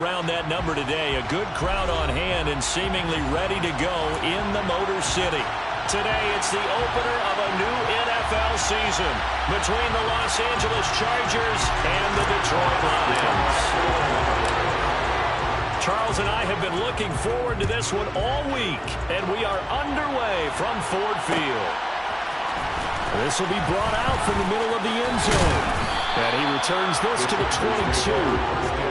Around that number today, a good crowd on hand and seemingly ready to go in the Motor City. Today, it's the opener of a new NFL season between the Los Angeles Chargers and the Detroit Lions. Charles and I have been looking forward to this one all week, and we are underway from Ford Field. This will be brought out from the middle of the end zone, and he returns this to the 22.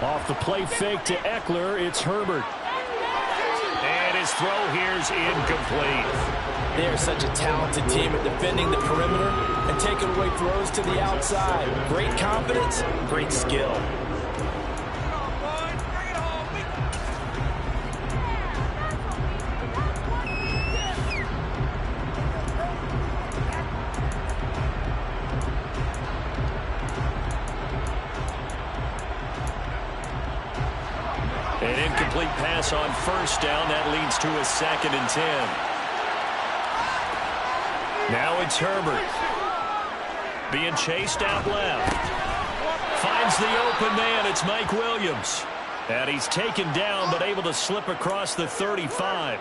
Off the play fake to Eckler, it's Herbert. And his throw here's incomplete. They are such a talented team at defending the perimeter and taking away throws to the outside. Great confidence, great skill. An incomplete pass on first down. That leads to a 2nd and 10. Now it's Herbert. Being chased out left. Finds the open man. It's Mike Williams. And he's taken down but able to slip across the 35.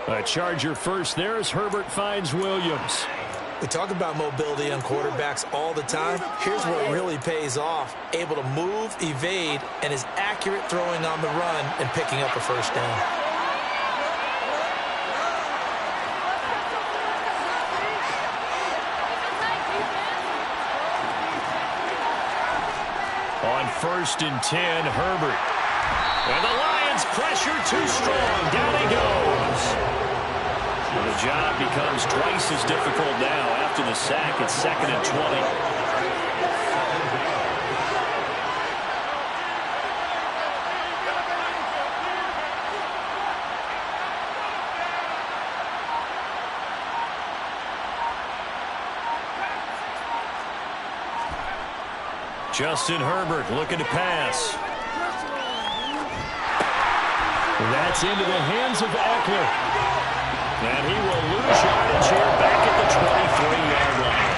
A Charger first there as Herbert finds Williams. We talk about mobility on quarterbacks all the time. Here's where it really pays off. Able to move, evade, and is accurate throwing on the run and picking up a first down. On 1st and 10, Herbert. And the Lions pressure too strong. Down he goes. The job becomes twice as difficult now after the sack. It's 2nd and 20. Justin Herbert looking to pass. That's into the hands of Eckler. And he will lose yardage here back at the 23-yard line.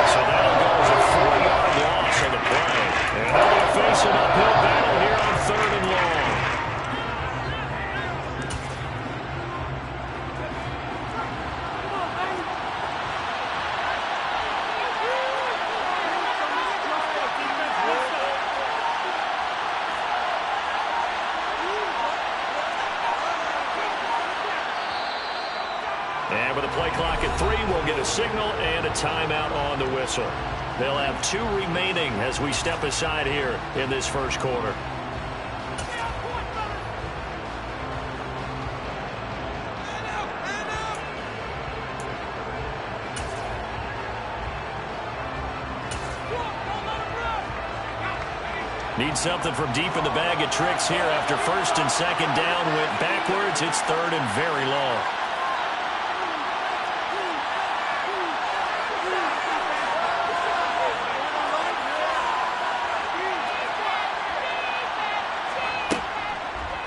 So that'll go as a 4-yard loss on the play. And they'll face an uphill battle here on 3rd and long. And with a play clock at 3, we'll get a signal and a timeout on the whistle. They'll have 2 remaining as we step aside here in this first quarter. Need something from deep in the bag of tricks here after 1st and 2nd down. Went backwards. It's 3rd and very long.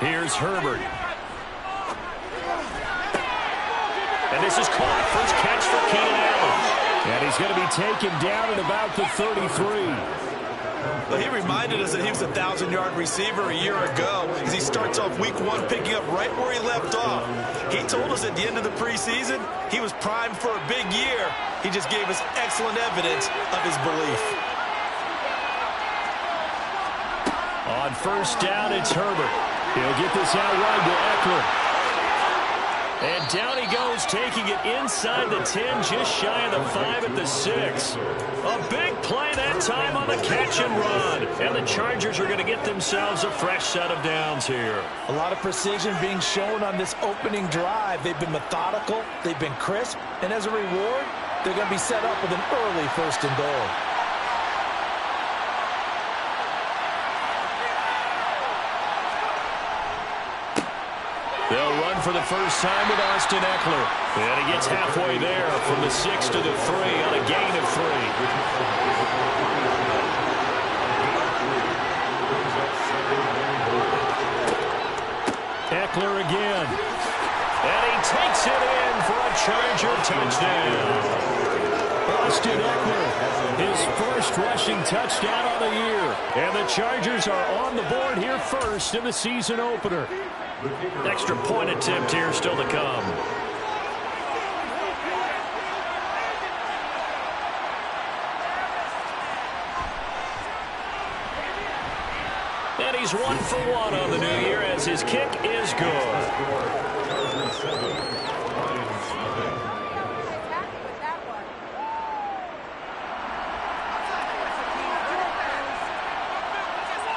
Here's Herbert. And this is caught. First catch for Keenan Allen. And he's going to be taken down at about the 33. Well, he reminded us that he was a 1,000-yard receiver a year ago as he starts off week 1 picking up right where he left off. He told us at the end of the preseason he was primed for a big year. He just gave us excellent evidence of his belief. On 1st down, it's Herbert. He'll get this out wide to Eckler. And down he goes, taking it inside the 10, just shy of the 5 at the 6. A big play that time on the catch and run. And the Chargers are going to get themselves a fresh set of downs here. A lot of precision being shown on this opening drive. They've been methodical, they've been crisp, and as a reward, they're going to be set up with an early 1st and goal. They'll run for the first time with Austin Eckler. And he gets halfway there from the 6 to the 3 on a gain of 3. Eckler again. And he takes it in for a Charger touchdown. Austin Eckler, his first rushing touchdown on the year. And the Chargers are on the board here first in the season opener. Extra point attempt here still to come. And he's 1 for 1 on the new year as his kick is good.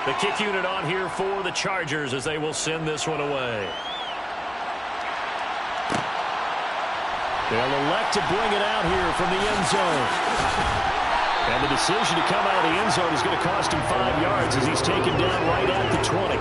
The kick unit on here for the Chargers as they will send this one away. They'll elect to bring it out here from the end zone. And the decision to come out of the end zone is going to cost him 5 yards as he's taken down right at the 20.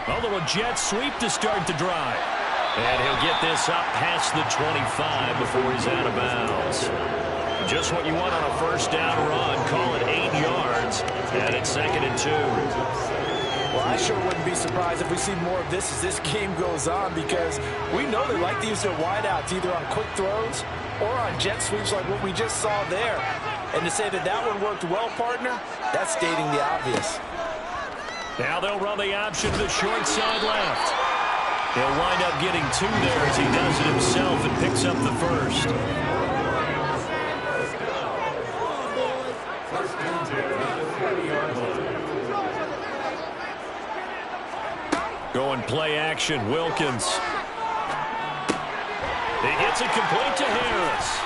A little jet sweep to start the drive. And he'll get this up past the 25 before he's out of bounds. Just what you want on a first down run. Call it 8 yards. And it's 2nd and 2. Well, I sure wouldn't be surprised if we see more of this as this game goes on, because we know they like to use their wideouts either on quick throws or on jet sweeps like what we just saw there. And to say that that one worked well, partner, that's stating the obvious. Now they'll run the option to the short side left. He'll wind up getting 2 there as he does it himself and picks up the first. Going play action, Wilkins. He gets it complete to Harris.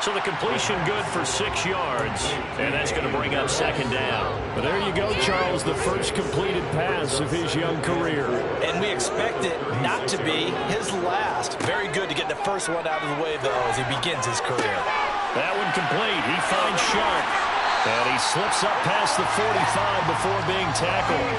So the completion good for 6 yards, and that's going to bring up 2nd down. But there you go, Charles, the first completed pass of his young career. And we expect it not to be his last. Very good to get the first one out of the way, though, as he begins his career. That one complete. He finds Sharp. And he slips up past the 45 before being tackled.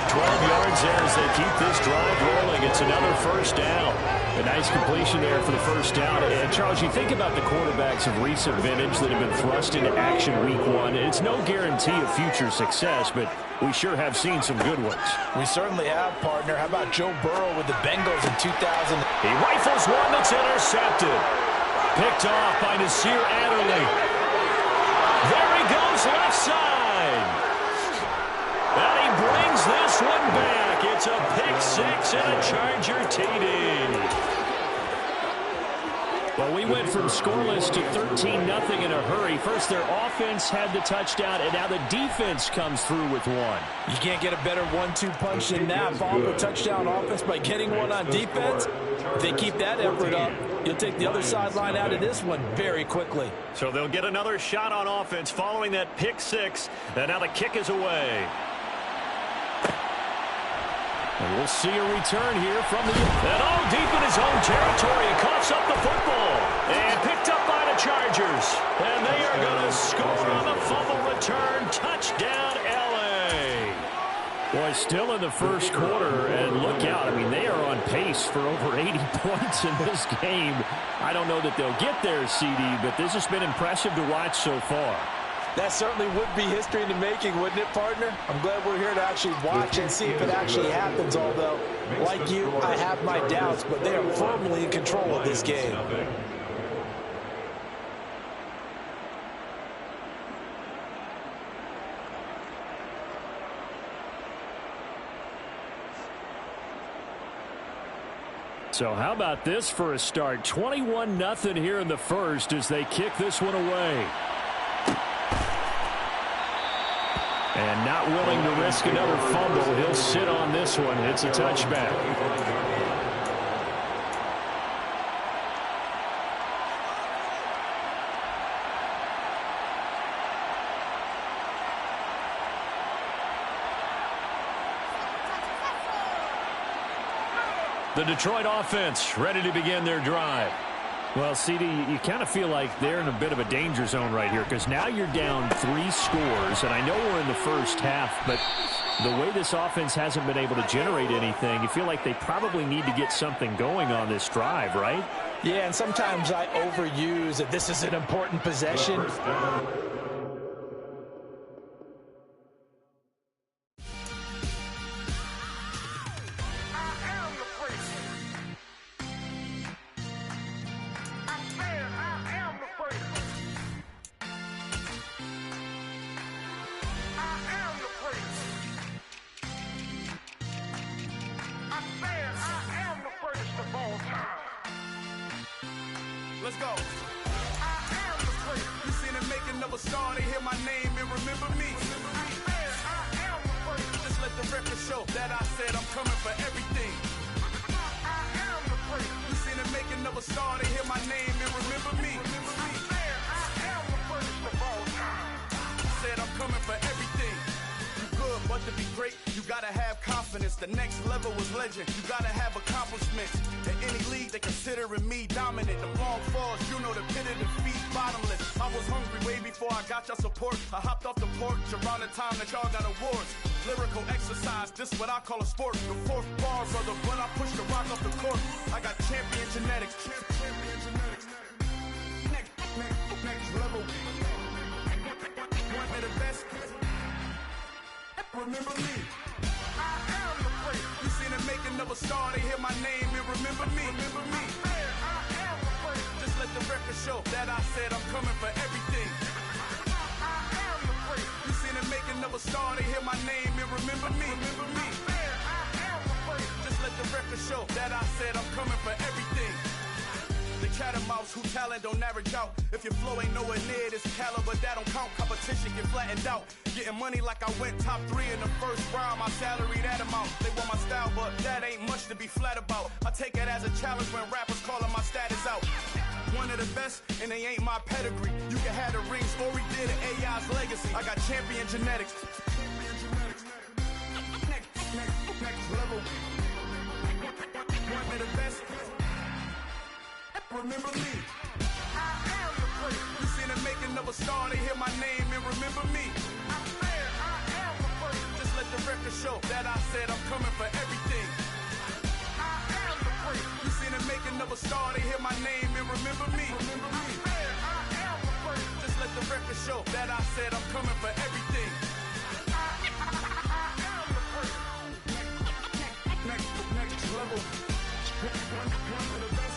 12 yards there as they keep this drive rolling. It's another first down. A nice completion there for the first down. And, Charles, you think about the quarterbacks of recent vintage that have been thrust into action week 1. It's no guarantee of future success, but we sure have seen some good ones. We certainly have, partner. How about Joe Burrow with the Bengals in 2000? He rifles one that's intercepted. Picked off by Nasir Adderley. There he goes left side. And he brings this one back. It's a pick 6 and a Charger TD. Well, we went from scoreless to 13-0 in a hurry. First, their offense had the touchdown, and now the defense comes through with one. You can't get a better 1-2 punch than that. Follow the touchdown offense by getting one on defense. If they keep that effort up, you'll take the other sideline out of this one very quickly. So they'll get another shot on offense following that pick six. And now the kick is away. And we'll see a return here from the... And all deep in his own territory. He coughs up the football. And picked up by the Chargers. And they are going to score on the fumble return. Touchdown, L.A. Boy, still in the first quarter, and look out. I mean, they are on pace for over 80 points in this game. I don't know that they'll get there, CD, but this has been impressive to watch so far. That certainly would be history in the making, wouldn't it, partner? I'm glad we're here to actually watch and see if it actually happens, although, like you, I have my doubts, but they are firmly in control of this game. So how about this for a start? 21-0 here in the first as they kick this one away. And not willing to risk another fumble. He'll sit on this one. It's a touchback. The Detroit offense ready to begin their drive. Well, CD, you kind of feel like they're in a bit of a danger zone right here because now you're down 3 scores, and I know we're in the first half, but the way this offense hasn't been able to generate anything, you feel like they probably need to get something going on this drive, right? Yeah, and sometimes I overuse that this is an important possession. Let's go. I am the place. You seen it making of a star. They hear my name and remember me. I am the place. Just let the record show that I said I'm coming for everything. I am the place. You seen it making of a star. They hear my name and remember me. I am the place of all time. Said I'm coming for everything. You good, but to be great, you gotta have confidence. The next level was legend. You gotta have accomplishments. In any league, they considering me dominant. The long falls, you know the pit of defeat, bottomless. I was hungry way before I got your support. I hopped off the porch around the time that y'all got awards. Lyrical exercise, this what I call a sport. The fourth bar, brother, when I push the rock off the court. I got champion genetics. Champion genetics. Next level. One of the best. Remember me. I am the place. You seen it making of a star. They hear my name and remember me. Remember me. I am the place. Just let the record show that I said I'm coming for everything. I am the place. You seen it making of a star. They hear my name and remember me. Remember me. I am the place. Just let the record show that I said I'm coming for everything. The catamounts who talent don't average out. If your flow ain't nowhere near this caliber, that don't count. Competition get flattened out. Getting money like I went top 3 in the first round. My salary that amount. They want my style, but that ain't much to be flat about. I take it as a challenge when rappers calling my status out. One of the best, and they ain't my pedigree. You can have the rings, or we did it, AI's legacy. I got champion genetics. Next level. One of the best. Remember me. I am the place. You seen it making of a star. They hear my name and remember me. I am the place. Just let the record show that I said I'm coming for everything. I am the place. You seen it making of a star. They hear my name and remember me. Remember me. I am the place. Just let the record show that I said I'm coming for everything. I am the place. Next level. One of the best.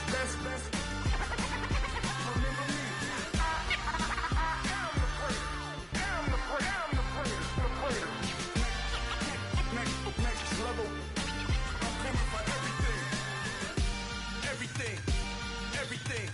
Everything.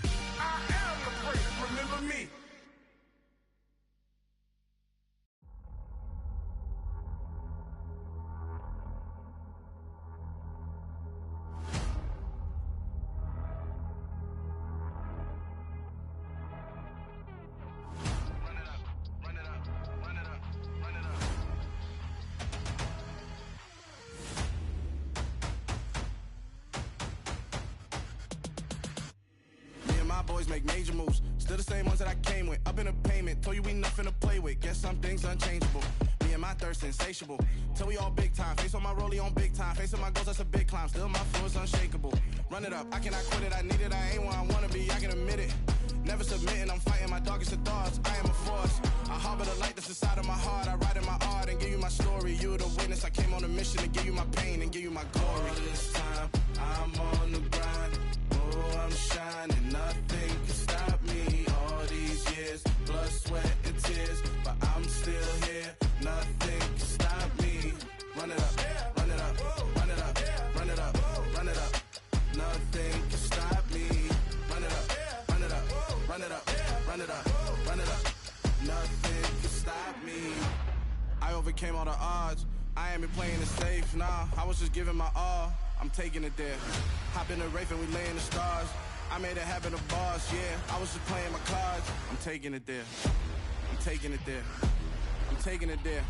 boys make major moves. Still the same ones that I came with. Up in a payment, told you we nothing to play with. Guess some things unchangeable. Me and my thirst insatiable. Till we all big time. Face on my rollie on big time. Face on my goals, that's a big climb. Still my flow is unshakable. Run it up, I cannot quit it. I need it, I ain't where I wanna be, I can admit it. Never submitting, I'm fighting my darkest of thoughts. I am a force. I harbor the light that's inside of my heart. I write in my art and give you my story. You the witness. I came on a mission to give you my pain and give you my glory. All this time, I'm on the grind. Oh, I'm shining. Nothing can stop me. All these years, blood, sweat, and tears. But I'm still here. Nothing can stop me. Run it up, run it up, run it up, run it up, run it up. Nothing can stop me. Run it up, run it up, run it up, run it up, run it up. Nothing can stop me. I overcame all the odds. I ain't been playing it safe, nah. I was just giving my all. I'm taking it there. Hop in the Wraith and we lay in the stars. I made it happen to boss, yeah. I was just playing my cards. I'm taking it there. I'm taking it there. I'm taking it there.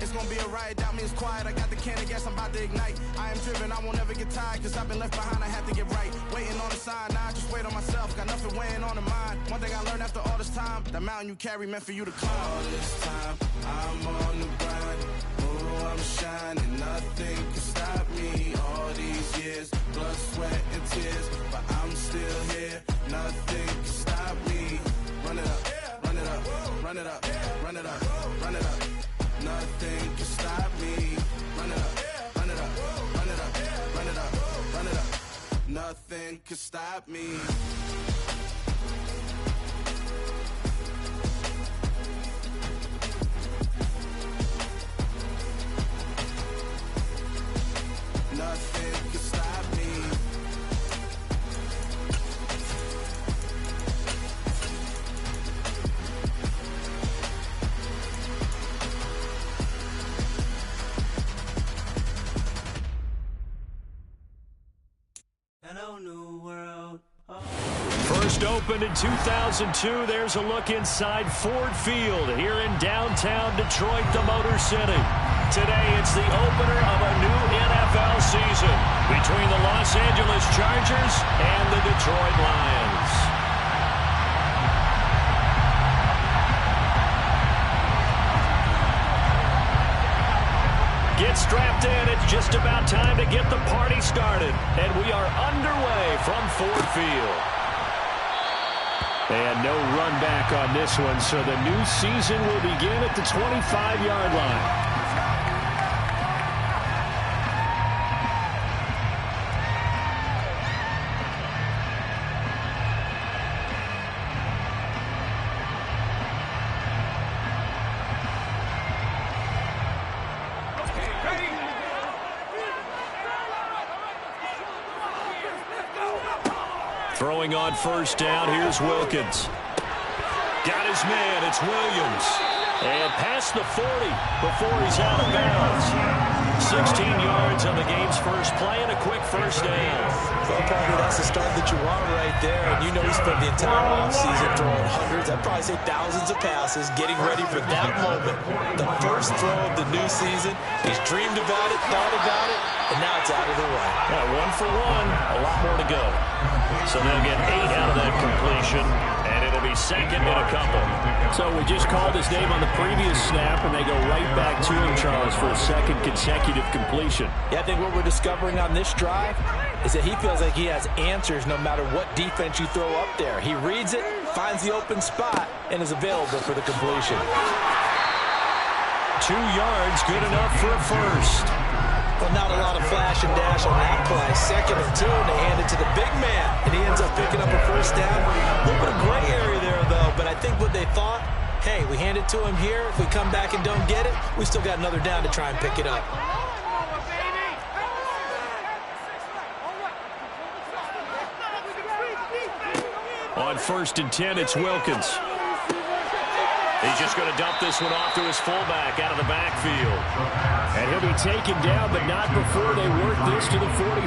It's gonna be a riot, doubt me it's quiet. I got the can of gas, I'm about to ignite. I am driven, I won't ever get tired, cause I've been left behind, I have to get right. Waiting on a sign, now I just wait on myself. Got nothing weighing on the mind. One thing I learned after all this time, that mountain you carry meant for you to climb. All this time, I'm on the grind. Oh, I'm shining, nothing can stop me. All these years, blood, sweat, and tears. But I'm still here, nothing can stop me. Run it up, run it up, run it up, run it up, run it up. Nothing can stop me. Run it up, run it up, run it up, run it up, run it up. Nothing can stop me. Nothing can stop me. First opened in 2002, there's a look inside Ford Field here in downtown Detroit, the Motor City. Today, it's the opener of a new NFL season between the Los Angeles Chargers and the Detroit Lions. Get strapped in. It's just about time to get the party started. And we are underway from Ford Field. And no run back on this one, so the new season will begin at the 25-yard line. Throwing on first down, here's Wilkins. Got his man, it's Williams. And past the 40 before he's out of bounds. 16 yards on the game's first play and a quick first down. Well, probably that's the start that you want right there. And you know he spent the entire offseason throwing hundreds, I'd probably say thousands of passes, getting ready for that moment. The first throw of the new season. He's dreamed about it, thought about it, and now it's out of the way. Yeah, 1 for 1, a lot more to go. So they'll get 8 out of that completion, and it'll be second and a couple. So we just called his name on the previous snap, and they go right back to him, Charles, for a second consecutive completion. Yeah, I think what we're discovering on this drive is that he feels like he has answers no matter what defense you throw up there. He reads it, finds the open spot, and is available for the completion. 2 yards, good enough for a first. Well, not a lot of flash and dash on that play. Second and 2, and they hand it to the big man, and he ends up picking up a first down. A little bit of gray area there, though, but I think what they thought, hey, we hand it to him here. If we come back and don't get it, we still got another down to try and pick it up. On first and 10, it's Wilkins. He's just going to dump this one off to his fullback out of the backfield. And he'll be taken down, but not before they work this to the 45.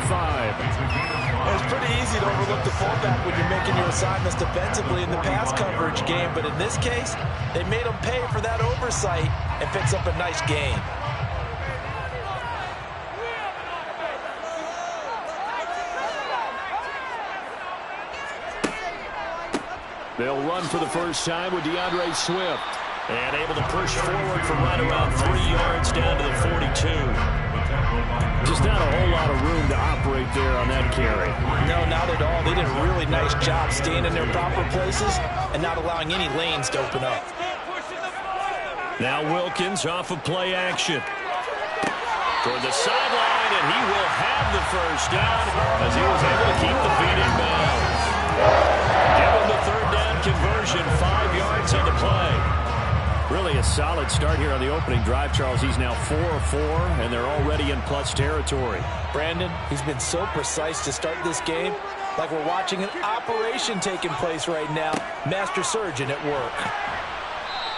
It's pretty easy to overlook the fullback when you're making your assignments defensively in the pass coverage game, but in this case, they made him pay for that oversight and picks up a nice gain. They'll run for the first time with DeAndre Swift. And able to push forward from right around 3 yards down to the 42. Just not a whole lot of room to operate there on that carry. No, not at all. They did a really nice job staying in their proper places and not allowing any lanes to open up. Now Wilkins off of play action. Toward the sideline, and he will have the first down as he was able to keep the feet in bounds. Give him the third down conversion, 5 yards on the play. Really a solid start here on the opening drive, Charles. He's now 4 of 4, and they're already in plus territory. Brandon, he's been so precise to start this game, like we're watching an operation taking place right now. Master surgeon at work.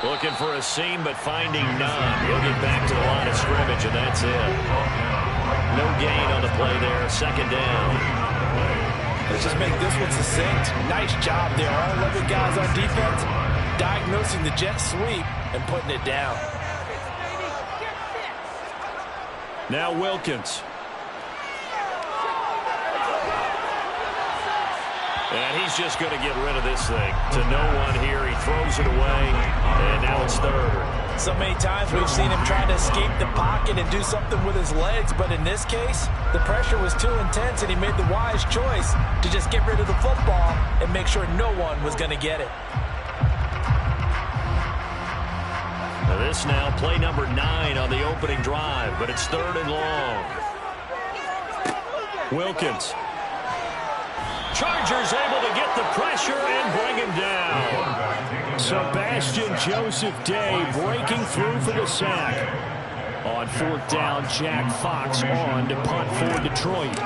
Looking for a seam, but finding none. He'll get back to the line of scrimmage, and that's it. No gain on the play there. Second down. Let's just make this one succinct. Nice job there. All 11 guys on defense diagnosing the jet sweep and putting it down. Now Wilkins. And he's just going to get rid of this thing. To no one here. He throws it away, and now it's third. So many times we've seen him trying to escape the pocket and do something with his legs, but in this case, the pressure was too intense, and he made the wise choice to just get rid of the football and make sure no one was going to get it. Now this now play number 9 on the opening drive, but it's third and long. Wilkins. Chargers able to get the pressure and bring him down. Sebastian Joseph Day breaking through for the sack. On fourth down, Jack Fox on to punt for Detroit.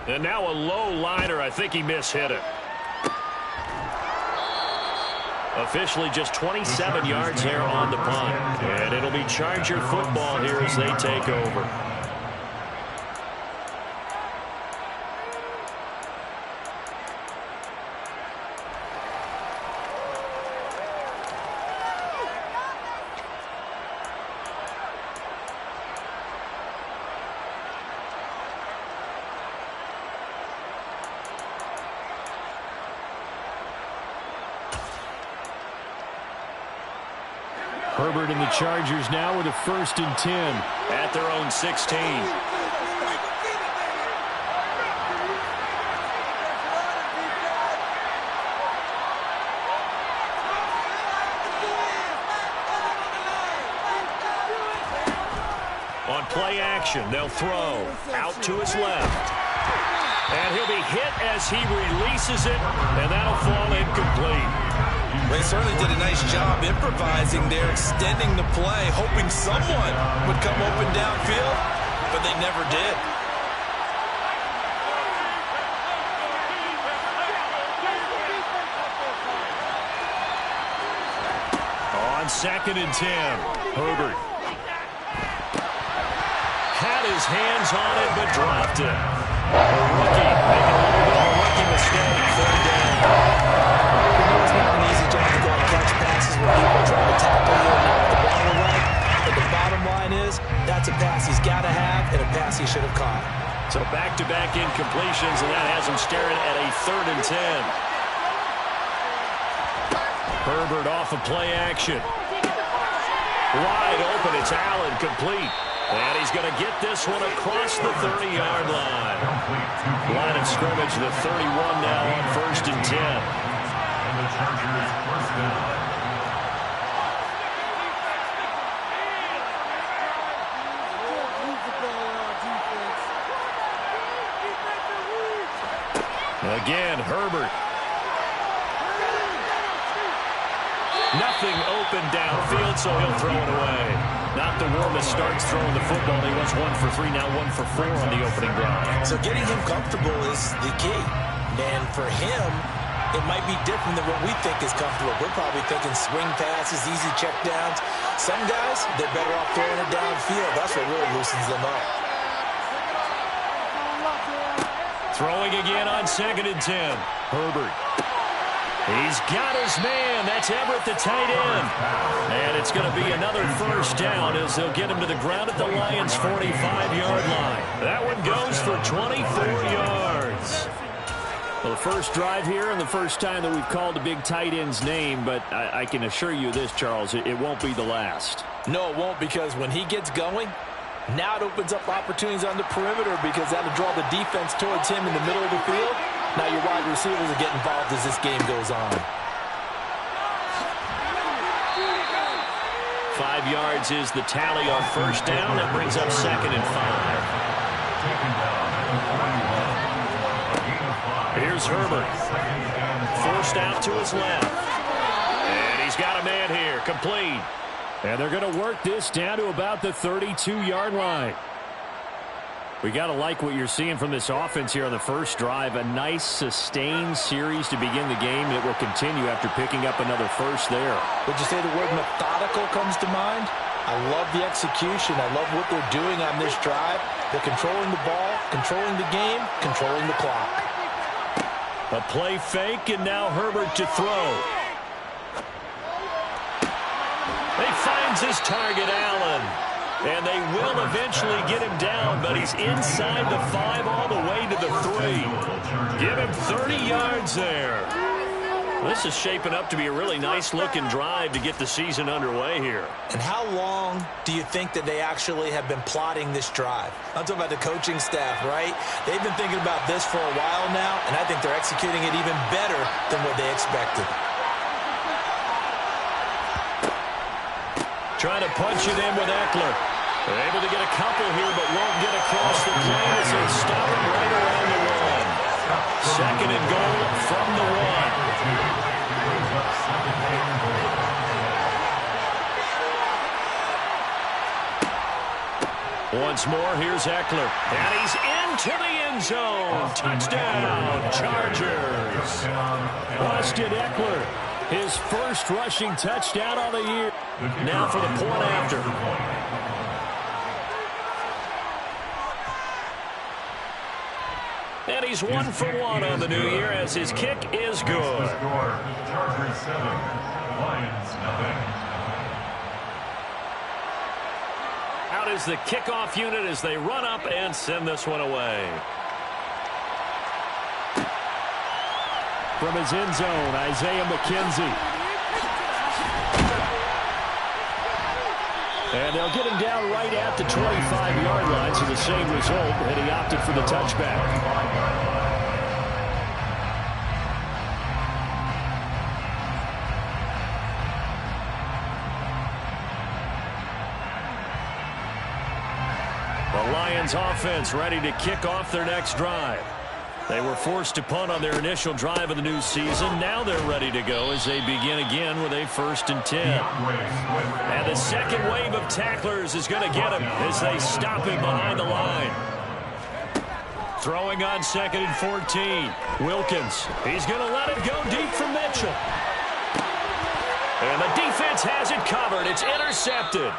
And now a low liner. I think he mishit it. Officially just 27 yards there on the punt. And it'll be Charger football here as they take over. Herbert and the Chargers now with a 1st and 10. At their own 16. On play action, they'll throw. Out to his left. And he'll be hit as he releases it, and that'll fall incomplete. They certainly did a nice job improvising there, extending the play, hoping someone would come open downfield, but they never did. On 2nd and 10, Herbert. Had his hands on it, but dropped it. A rookie making a little bit of a rookie mistake. Third down. It's not an easy job to go and catch passes when people try to tackle you and knock the ball away. But the bottom line is, that's a pass he's got to have and a pass he should have caught. So back-to-back incompletions, and that has him staring at a 3rd and 10. Herbert off of play action. Wide open, it's Allen, complete. And he's going to get this one across the 30-yard line. Line of scrimmage, the 31 now on 1st and 10. And the Chargers first down. Again, Herbert. Nothing open downfield, so he'll throw it away. Not the warmest starts throwing the football. He was 1 for 3, now 1 for 4 on the opening drive. So getting him comfortable is the key. And for him, it might be different than what we think is comfortable. We're probably thinking swing passes, easy checkdowns. Some guys, they're better off throwing it downfield. That's what really loosens them up. Throwing again on 2nd and 10. Herbert. He's got his man. That's Everett, the tight end. And it's going to be another first down as they'll get him to the ground at the Lions' 45-yard line. That one goes for 24 yards. Well, the first drive here and the first time that we've called a big tight end's name, but I can assure you this, Charles, it won't be the last. No, it won't, because when he gets going, now it opens up opportunities on the perimeter because that'll draw the defense towards him in the middle of the field. Now your wide receivers will get involved as this game goes on. 5 yards is the tally on first down. That brings up 2nd and 5. Here's Herbert. Forced out to his left. And he's got a man here. Complete. And they're going to work this down to about the 32-yard line. We got to like what you're seeing from this offense here on the first drive. A nice, sustained series to begin the game that will continue after picking up another first there. Would you say the word methodical comes to mind? I love the execution. I love what they're doing on this drive. They're controlling the ball, controlling the game, controlling the clock. A play fake, and now Herbert to throw. He finds his target, Allen. And they will eventually get him down, but he's inside the 5 all the way to the 3. Give him 30 yards there. This is shaping up to be a really nice-looking drive to get the season underway here. And how long do you think that they actually have been plotting this drive? I'm talking about the coaching staff, right? They've been thinking about this for a while now, and I think they're executing it even better than what they expected. Trying to punch it in with Eckler. They're able to get a couple here, but won't get across the plane as they stop it right around the 1. 2nd and goal from the 1. Once more, here's Eckler. And he's into the end zone. Touchdown, Chargers. Austin Eckler, his first rushing touchdown of the year. Now for the point after. And he's 1 for 1 on the new year as his kick is good. Chargers 7, Lions nothing. Out is the kickoff unit as they run up and send this one away. From his end zone, Isaiah McKenzie. And they'll get him down right at the 25-yard line, so the same result, and he opted for the touchback. The Lions offense ready to kick off their next drive. They were forced to punt on their initial drive of the new season. Now they're ready to go as they begin again with a 1st and 10. And the second wave of tacklers is going to get him as they stop him behind the line. Throwing on 2nd and 14. Wilkins. He's going to let it go deep for Mitchell. And the defense has it covered. It's intercepted.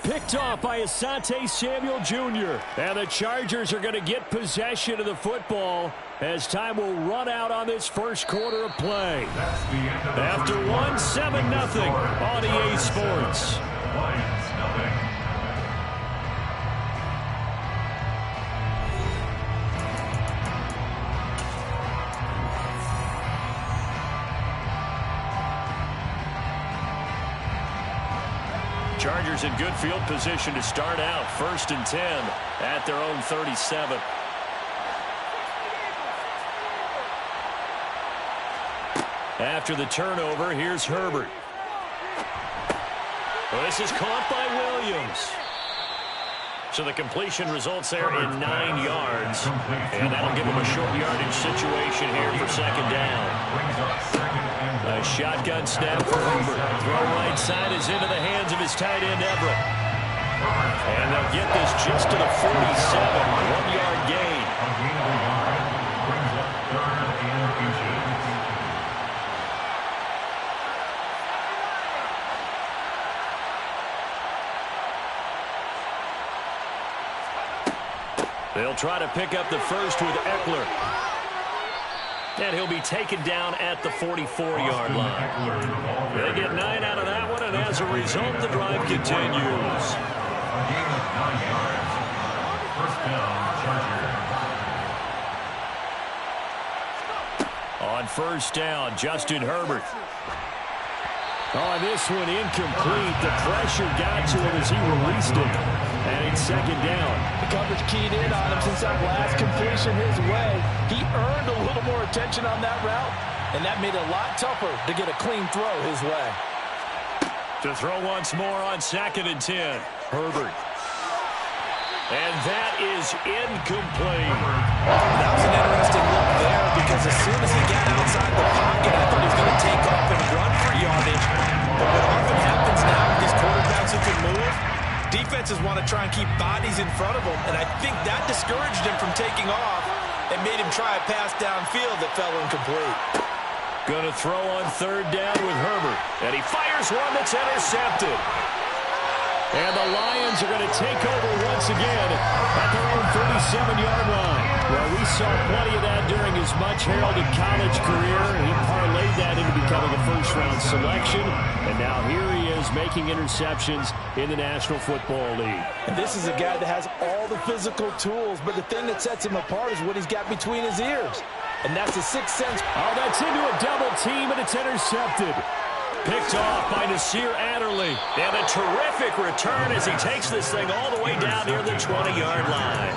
Picked off by Asante Samuel Jr. And the Chargers are going to get possession of the football as time will run out on this first quarter of play. After 1-7-0 on EA Sports. Lions nothing. Chargers in good field position to start out. 1st and 10 at their own 37. After the turnover, here's Herbert. Well, this is caught by Williams. So the completion results there in 9 yards. And that'll give him a short yardage situation here for 2nd down. A shotgun snap for Herbert. Throw right side is into the hands of his tight end, Everett. And they'll get this just to the 47. 1-yard gain. They'll try to pick up the first with Eckler. And he'll be taken down at the 44-yard line. They get 9 out of that one, and as a result, the drive continues. A gain of 9 yards. 1st down, Chargers. On first down, Justin Herbert. Oh, this one incomplete. The pressure got to him as he released it. And it's second down. The coverage keyed in on him since that last completion his way. He earned a little more attention on that route, and that made it a lot tougher to get a clean throw his way. To throw once more on 2nd and 10. Herbert. And that is incomplete. That was an interesting look there because as soon as he got outside the pocket, I thought he was going to take off and run for yardage. But what often happens now with these quarterbacks who can move, defenses want to try and keep bodies in front of them, and I think that discouraged him from taking off and made him try a pass downfield that fell incomplete. Going to throw on 3rd down with Herbert. And he fires one that's intercepted. And the Lions are going to take over once again at their own 37-yard line. Well, we saw plenty of that during his much-heralded college career. He parlayed that into becoming a first-round selection. And now here he is making interceptions in the National Football League. And this is a guy that has all the physical tools, but the thing that sets him apart is what he's got between his ears. And that's a sixth sense. Oh, that's into a double team, and it's intercepted. Picked off by Nasir Adderley. And a terrific return as he takes this thing all the way down near the 20-yard line.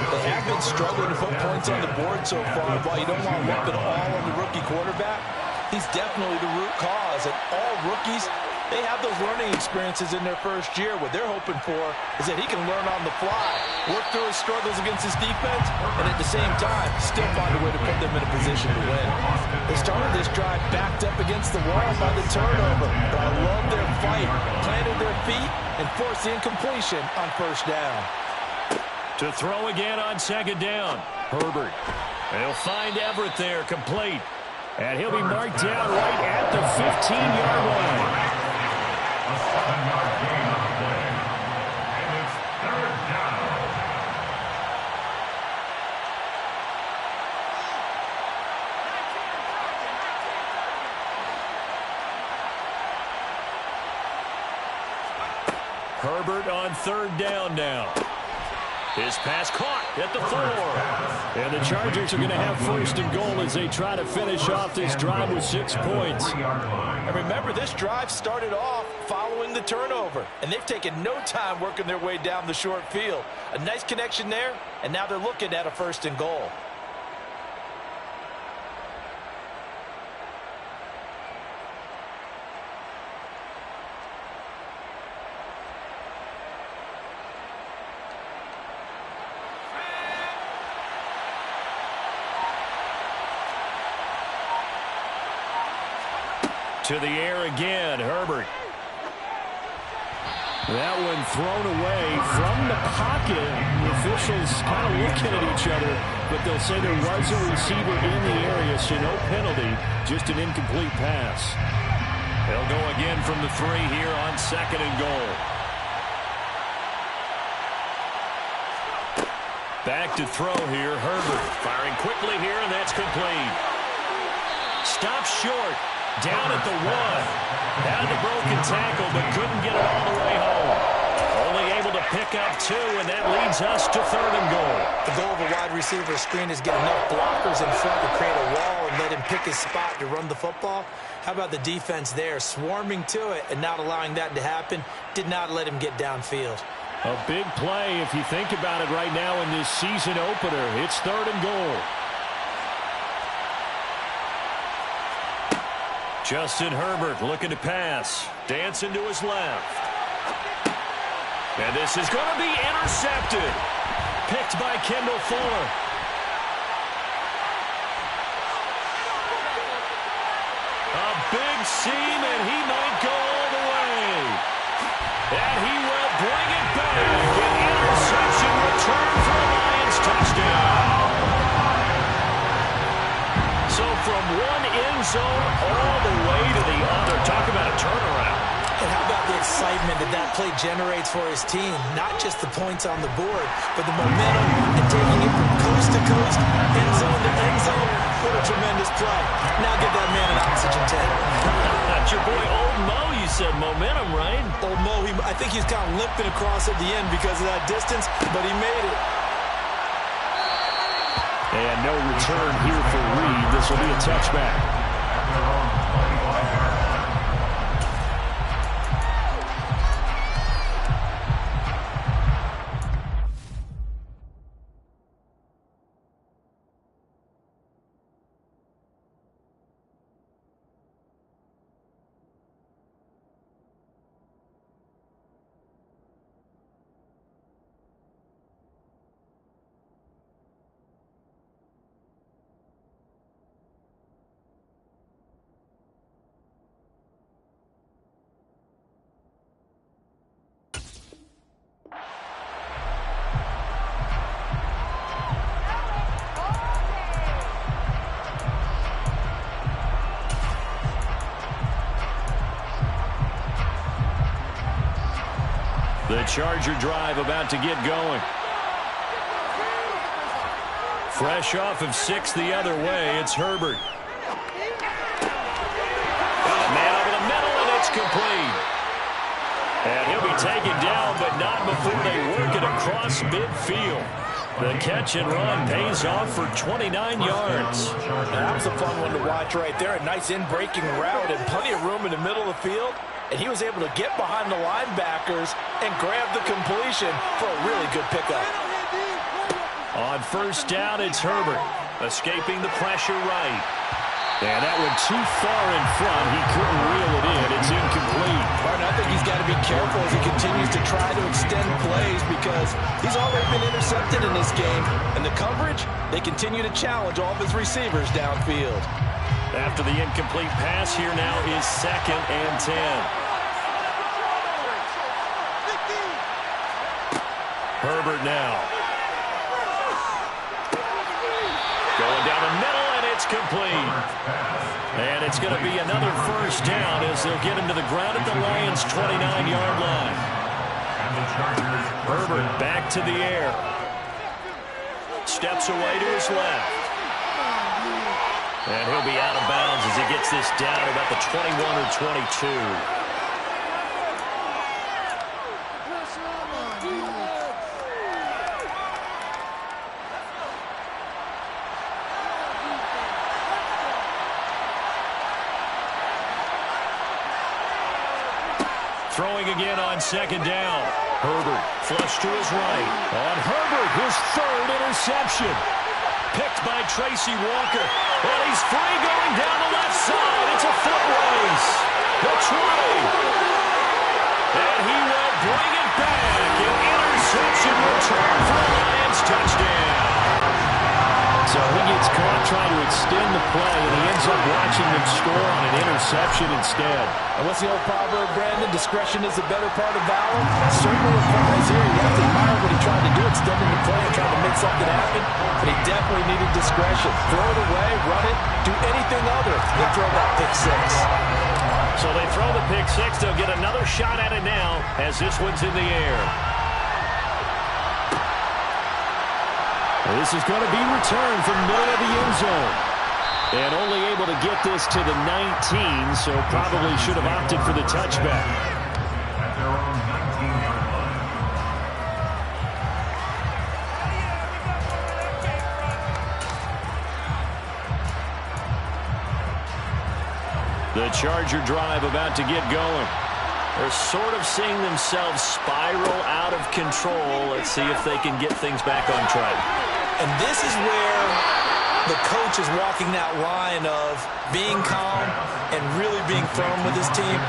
They have been struggling to put points on the board so far. While you don't want to lump it all on the rookie quarterback, he's definitely the root cause. And all rookies, they have those learning experiences in their first year. What they're hoping for is that he can learn on the fly, work through his struggles against his defense, and at the same time, still find a way to put them in a position to win. They started this drive backed up against the wall by the turnover, but I love their fight, planted their feet, and forced the incompletion on first down. To throw again on 2nd down. Herbert. They'll find Everett there, complete. And he'll be marked down right at the 15-yard line. Herbert on 3rd down now. His pass caught at the 4. And the Chargers are going to have 1st and goal as they try to finish off this drive with 6 points. And remember, this drive started off following the turnover, and they've taken no time working their way down the short field. A nice connection there, and now they're looking at a 1st and goal. To the air again, Herbert. That one thrown away from the pocket. The officials kind of looking at each other, but they'll say there was a receiver in the area, so no penalty, just an incomplete pass. They'll go again from the 3 here on 2nd and goal. Back to throw here, Herbert. Firing quickly here, and that's complete. Stops short. Down at the 1. Had the broken tackle, but couldn't get it all the way home. Only able to pick up 2, and that leads us to 3rd and goal. The goal of a wide receiver screen is get enough blockers in front to create a wall and let him pick his spot to run the football. How about the defense there, swarming to it and not allowing that to happen? Did not let him get downfield. A big play if you think about it right now in this season opener. It's 3rd and goal. Justin Herbert looking to pass. Dancing to his left. And this is going to be intercepted. Picked by Kendall Fuller. A big seam, and he might go all the way. And he will bring it back. An interception return for a Lions touchdown. So from one end zone all the way to the other. Talk about a turnaround. And how about the excitement that play generates for his team? Not just the points on the board, but the momentum and taking it from coast to coast, end zone to end zone. What a tremendous play. Now get that man an oxygen tank. That's your boy Old Mo, you said momentum, right? Old Mo, I think he's kind of limping across at the end because of that distance, but he made it. A And no return here for Reed. This will be a touchback. The Charger drive about to get going. Fresh off of 6 the other way, it's Herbert. Man over the middle, and it's complete. And he'll be taken down, but not before they work it across midfield. The catch and run pays off for 29 yards. That was a fun one to watch right there. A nice in-breaking route and plenty of room in the middle of the field. And he was able to get behind the linebackers and grab the completion for a really good pickup. On first down, it's Herbert, escaping the pressure right. And that went too far in front. He couldn't reel it in. It's incomplete. Martin, I think he's got to be careful as he continues to try to extend plays because he's already been intercepted in this game. And the coverage, they continue to challenge all of his receivers downfield. After the incomplete pass, here now is 2nd and 10. Herbert now. Going down the middle, and it's complete. And it's going to be another first down as they'll get him to the ground at the Lions' 29-yard line. Herbert back to the air. Steps away to his left. And he'll be out of bounds as he gets this down about the 21 or 22. Throwing again on 2nd down. Herbert flush to his right. On Herbert, his 3rd interception. Picked by Tracy Walker. And he's free going down the left side. It's a foot race. The 20. And he will bring it back. An interception return for the Lions touchdown. So he gets caught trying to extend the play, and he ends up watching them score on an interception instead. And what's the old proverb, Brandon? Discretion is the better part of valor. Certainly applies here. You have to admire what he tried to do, extending the play and trying to make something happen. But he definitely needed discretion. Throw it away, run it, do anything other than throw that pick 6. So they throw the pick 6. They'll get another shot at it now as this one's in the air. This is going to be returned from middle of the end zone. And only able to get this to the 19, so probably should have opted for the touchback. The Charger drive about to get going. They're sort of seeing themselves spiral out of control. Let's see if they can get things back on track. And this is where the coach is walking that line of being calm and really being firm with his team.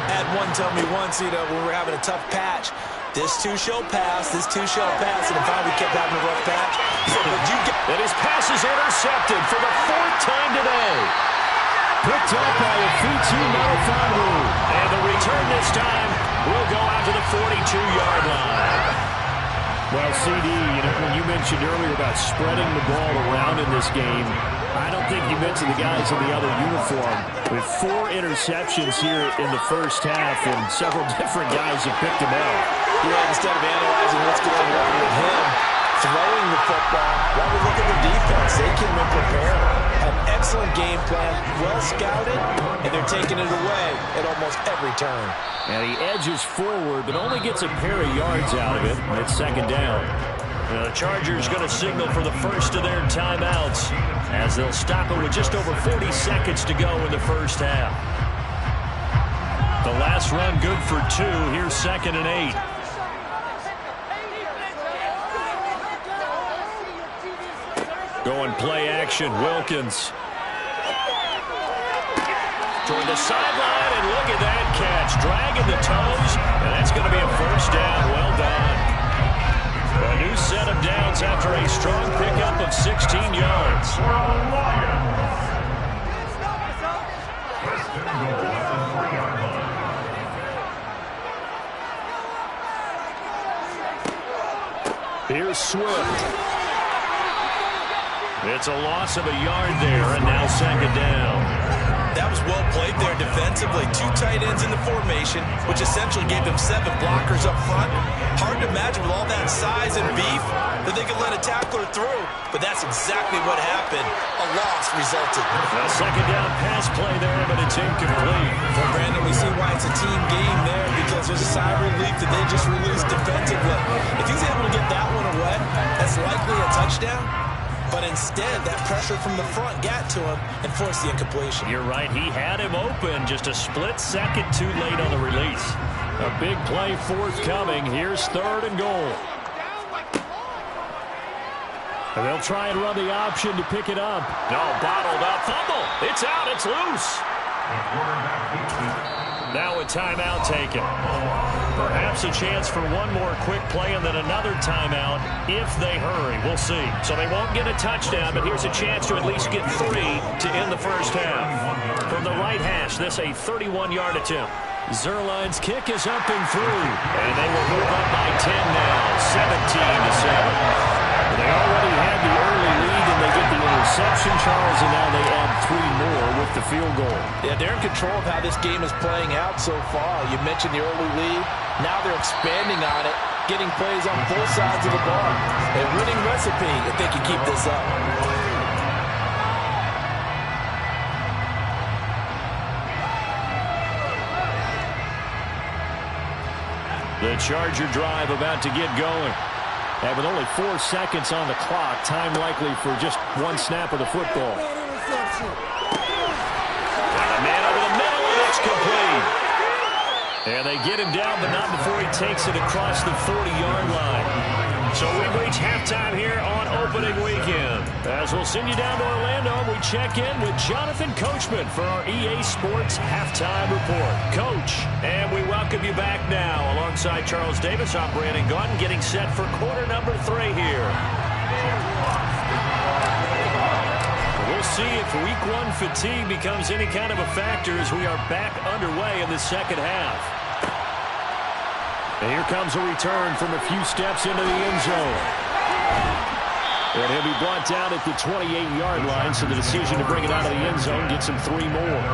Had one tell me once, when we were having a tough patch, this too shall pass, this too shall pass, and finally we kept having a rough patch. He said, but you get... And his pass is intercepted for the 4th time today. Picked up by a 3-2 Matafaru. And the return this time will go out to the 42-yard line. Well, CD, when you mentioned earlier about spreading the ball around in this game, I don't think you mentioned the guys in the other uniform. With 4 interceptions here in the first half, and several different guys have picked them up. Yeah, instead of analyzing what's going on with him, throwing the football, while we look at the defense, they came in prepared. An excellent game plan, well scouted, and they're taking it away at almost every turn. And he edges forward, but only gets a pair of yards out of it. It's 2nd down. The Chargers going to signal for the first of their timeouts as they'll stop it with just over 40 seconds to go in the first half. The last run good for 2. Here's 2nd and 8. Going play action, Wilkins. Toward the sideline, and look at that catch. Dragging the toes, and that's going to be a first down. Well done. A new set of downs after a strong pickup of 16 yards. Here's Swift. It's a loss of a yard there, and now 2nd down. That was well played there defensively. 2 tight ends in the formation, which essentially gave them 7 blockers up front. Hard to imagine with all that size and beef that they could let a tackler through. But that's exactly what happened. A loss resulted. A 2nd down pass play there, but it's incomplete. Well, Brandon, we see why it's a team game there, because there's a sigh of relief that they just released defensively. If he's able to get that one away, that's likely a touchdown. But instead, that pressure from the front got to him and forced the incompletion. You're right. He had him open. Just a split second too late on the release. A big play forthcoming. Here's 3rd and goal. And they'll try and run the option to pick it up. No, bottled up. Fumble. It's out. It's loose. Now a timeout taken. Perhaps a chance for one more quick play and then another timeout if they hurry. We'll see. So they won't get a touchdown, but here's a chance to at least get 3 to end the first half. From the right hash, this a 31-yard attempt. Zerline's kick is up and through. And they will move up by 10 now, 17-7. They already had the early lead, and they get the interception, Charles, and now they add 3 more with the field goal. Yeah, they're in control of how this game is playing out so far. You mentioned the early lead. Now they're expanding on it, getting plays on both sides of the ball. A winning recipe if they can keep this up. The Charger drive about to get going. And with only 4 seconds on the clock, time likely for just 1 snap of the football. And a man over the middle, and it's complete. And they get him down, but not before he takes it across the 40-yard line. So we reach halftime here on opening weekend. As we'll send you down to Orlando, we check in with Jonathan Coachman for our EA Sports Halftime Report. Coach, and we welcome you back now alongside Charles Davis. I'm Brandon Gaudin getting set for quarter number 3 here. We'll see if week 1 fatigue becomes any kind of a factor as we are back underway in the second half. And here comes a return from a few steps into the end zone. And he'll be brought down at the 28-yard line, so the decision to bring it out of the end zone gets him 3 more.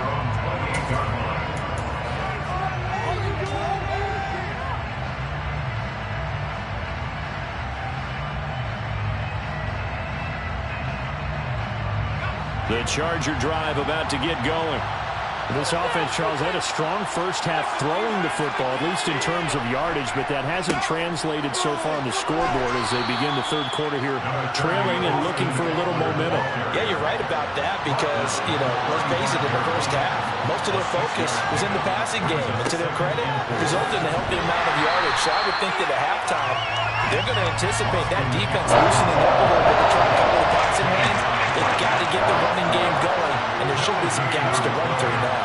The Charger drive about to get going. This offense, Charles, had a strong first half throwing the football, at least in terms of yardage, but that hasn't translated so far on the scoreboard as they begin the third quarter here, trailing and looking for a little momentum. Yeah, you're right about that because, let's face it, in the first half, most of their focus was in the passing game. And to their credit, resulted in a healthy amount of yardage. So I would think that at halftime, they're going to anticipate that defense loosening up a little bit to try and cover the passing lanes. They've got to get the running game going, and there should be some gaps to run through now.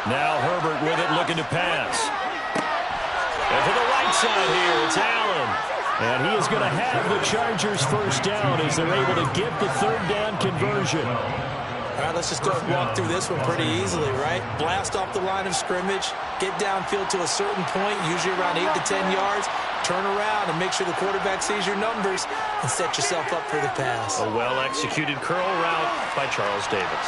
Now Herbert with it, looking to pass. And to the right side here, it's Allen. And he is going to have the Chargers first down as they're able to get the 3rd down conversion. All right, let's just go and walk through this one pretty easily, right? Blast off the line of scrimmage, get downfield to a certain point, usually around 8 to 10 yards, turn around and make sure the quarterback sees your numbers and set yourself up for the pass. A well-executed curl route by Charles Davis.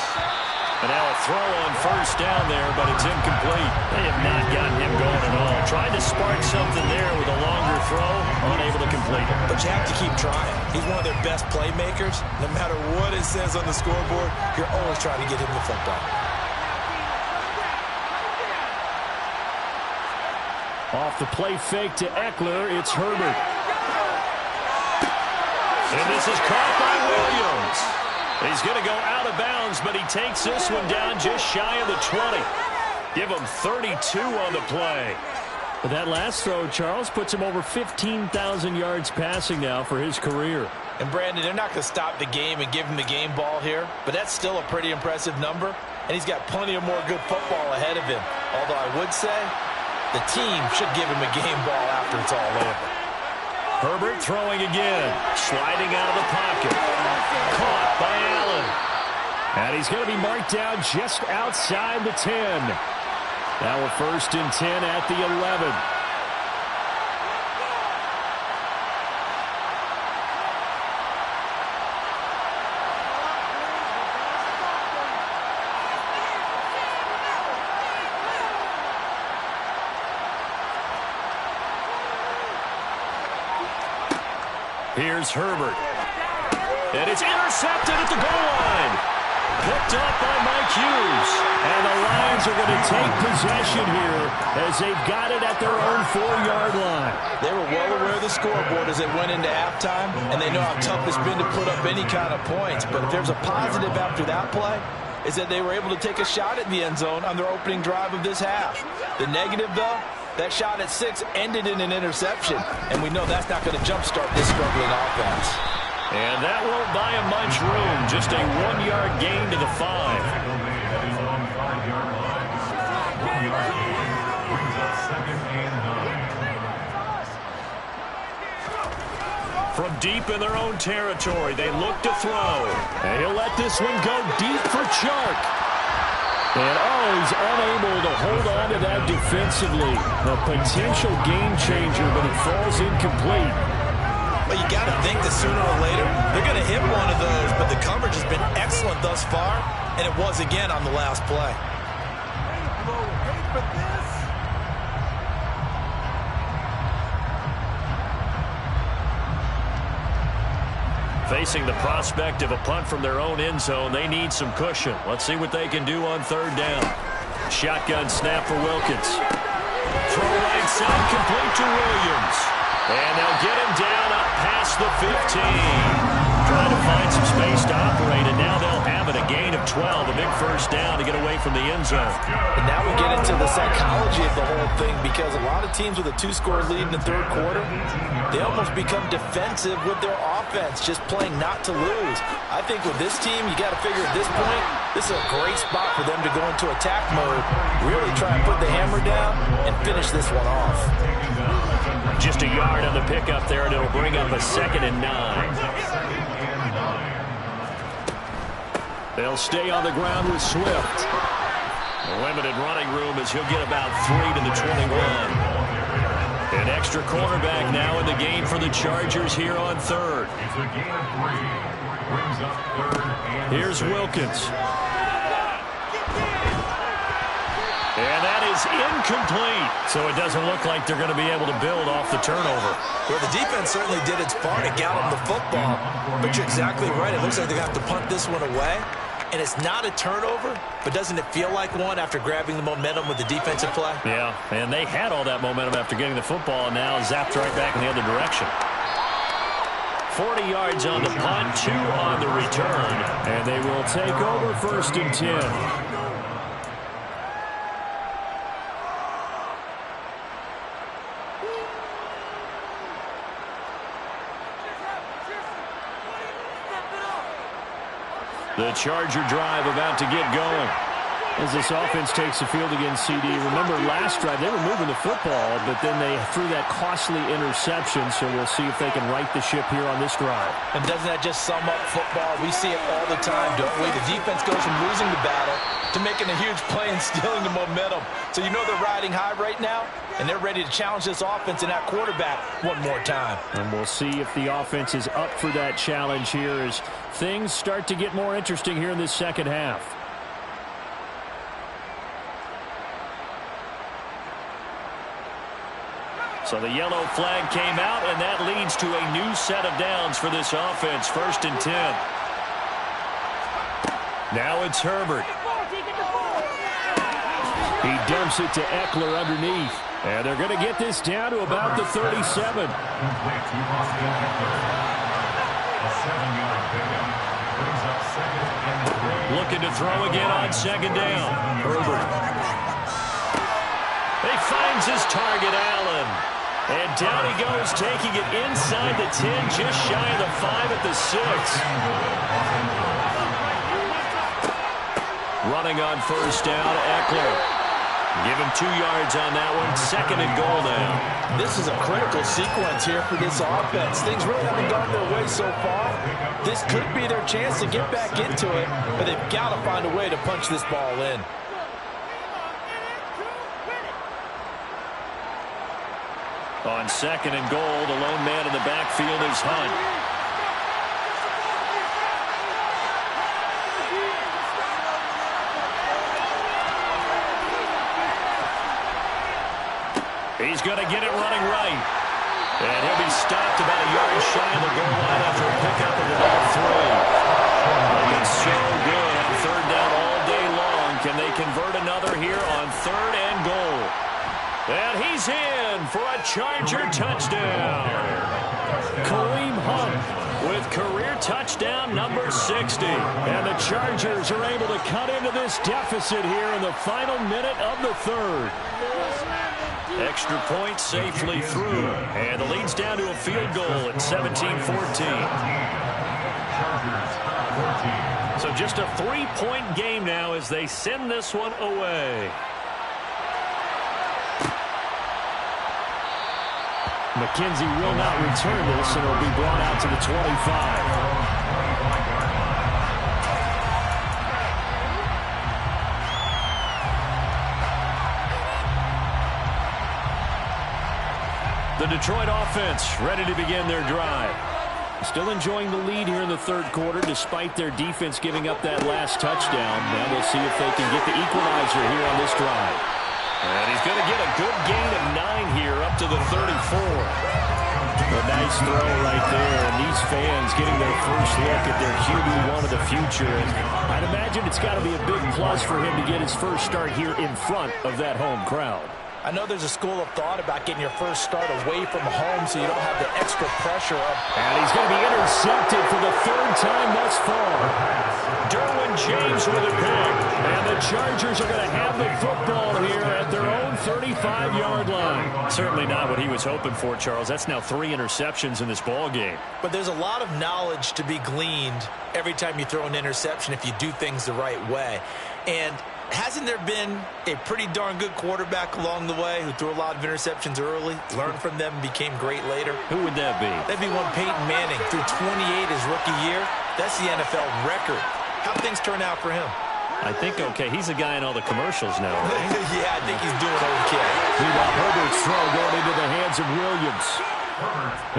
And now a throw on first down there, but it's incomplete. They have not gotten him going at all. Tried to spark something there with a longer throw, unable to complete it. But you have to keep trying. He's one of their best playmakers. No matter what it says on the scoreboard, you're always trying to get him the football. Off the play fake to Eckler, it's Herbert. And this is caught by Williams. He's going to go out of bounds, but he takes this one down just shy of the 20. Give him 32 on the play. But that last throw, Charles, puts him over 15,000 yards passing now for his career. And, Brandon, they're not going to stop the game and give him the game ball here, but that's still a pretty impressive number, and he's got plenty of more good football ahead of him. Although I would say the team should give him a game ball after it's all over. Herbert throwing again, sliding out of the pocket. Caught by Allen. And he's going to be marked down just outside the 10. Now a 1st and 10 at the 11. Here's Herbert. And it's intercepted at the goal line. Picked up by Mike Hughes. And the Lions are going to take possession here as they've got it at their own 4-yard line. They were well aware of the scoreboard as they went into halftime, and they know how tough it's been to put up any kind of points. But if there's a positive after that play, is that they were able to take a shot at the end zone on their opening drive of this half. The negative, though, that shot at 6 ended in an interception, and we know that's not going to jumpstart this struggling offense. And that won't buy him much room. Just a 1-yard gain to the 5. From deep in their own territory, they look to throw. And he'll let this one go deep for Chark. And he's unable to hold on to that defensively. A potential game changer, but it falls incomplete. But you got to think that sooner or later, they're going to hit one of those. But the coverage has been excellent thus far, and it was again on the last play. Facing the prospect of a punt from their own end zone, they need some cushion. Let's see what they can do on 3rd down. Shotgun snap for Wilkins. Throw right side, complete to Williams. And they'll get him down up past the 15. Trying to find some space to operate, and now they'll have it. A gain of 12, a big 1st down to get away from the end zone. And now we get into the psychology of the whole thing, because a lot of teams with a 2-score lead in the 3rd quarter, they almost become defensive with their offense, just playing not to lose. I think with this team, you got to figure at this point, this is a great spot for them to go into attack mode, really try and put the hammer down and finish this one off. Just a yard on the pickup there, and it'll bring up a 2nd and 9. They'll stay on the ground with Swift. Limited running room as he'll get about 3 to the 21. An extra cornerback now in the game for the Chargers here on 3rd. Here's Wilkins. And that is incomplete. So it doesn't look like they're going to be able to build off the turnover. Well, the defense certainly did its part to gallop the football. But you're exactly right. It looks like they're going to have to punt this one away. And it's not a turnover, but doesn't it feel like one after grabbing the momentum with the defensive play? Yeah, and they had all that momentum after getting the football, and now zapped right back in the other direction. 40 yards on the punt, 2 on the return. And they will take over 1st and 10. The Charger drive about to get going. As this offense takes the field against CD. Remember last drive, they were moving the football, but then they threw that costly interception, so we'll see if they can right the ship here on this drive. And doesn't that just sum up football? We see it all the time, don't we? The defense goes from losing the battle to making a huge play and stealing the momentum. So you know they're riding high right now, and they're ready to challenge this offense and that quarterback one more time. And we'll see if the offense is up for that challenge here as things start to get more interesting here in this 2nd half. So the yellow flag came out, and that leads to a new set of downs for this offense. 1st and 10. Now it's Herbert. He dumps it to Eckler underneath. And they're going to get this down to about the 37. Looking to throw again on second down. Herbert. He finds his target, Allen. And down he goes, taking it inside the 10, just shy of the 5 at the 6. Running on first down, Eckler. Give him 2 yards on that one. Second and goal now. This is a critical sequence here for this offense. Things really haven't gone their way so far. This could be their chance to get back into it, but they've got to find a way to punch this ball in. On second and goal, the lone man in the backfield is Hunt. He's going to get it running right. And he'll be stopped about a yard shy of the goal line after a pickup of about 3. Looking so good on third down all day long. Can they convert another here on third and goal? And he's in for a Charger touchdown. Kareem Hunt with career touchdown number 60. And the Chargers are able to cut into this deficit here in the final minute of the third. Extra point safely through. And the lead's down to a field goal at 17-14. So just a 3-point game now as they send this one away. McKenzie will not return this, and it'll be brought out to the 25. The Detroit offense ready to begin their drive. Still enjoying the lead here in the third quarter despite their defense giving up that last touchdown. Now we'll see if they can get the equalizer here on this drive. And he's going to get a good gain of 9 here up to the 34. A nice throw right there. And these fans getting their first look at their QB1 of the future. And I'd imagine it's got to be a big plus for him to get his first start here in front of that home crowd. I know there's a school of thought about getting your first start away from home so you don't have the extra pressure up. And he's going to be intercepted for the third time thus far. Derwin James with a pick. And the Chargers are going to have the football here at their own 35-yard line. Certainly not what he was hoping for, Charles. That's now 3 interceptions in this ball game. But there's a lot of knowledge to be gleaned every time you throw an interception if you do things the right way. And hasn't there been a pretty darn good quarterback along the way who threw a lot of interceptions early, learned from them, became great later? Who would that be? That'd be one Peyton Manning. Threw 28 his rookie year. That's the NFL record. How'd things turn out for him? I think okay. He's a guy in all the commercials now, right? Yeah, I think he's doing okay. Meanwhile, Herbert's throw going into the hands of Williams.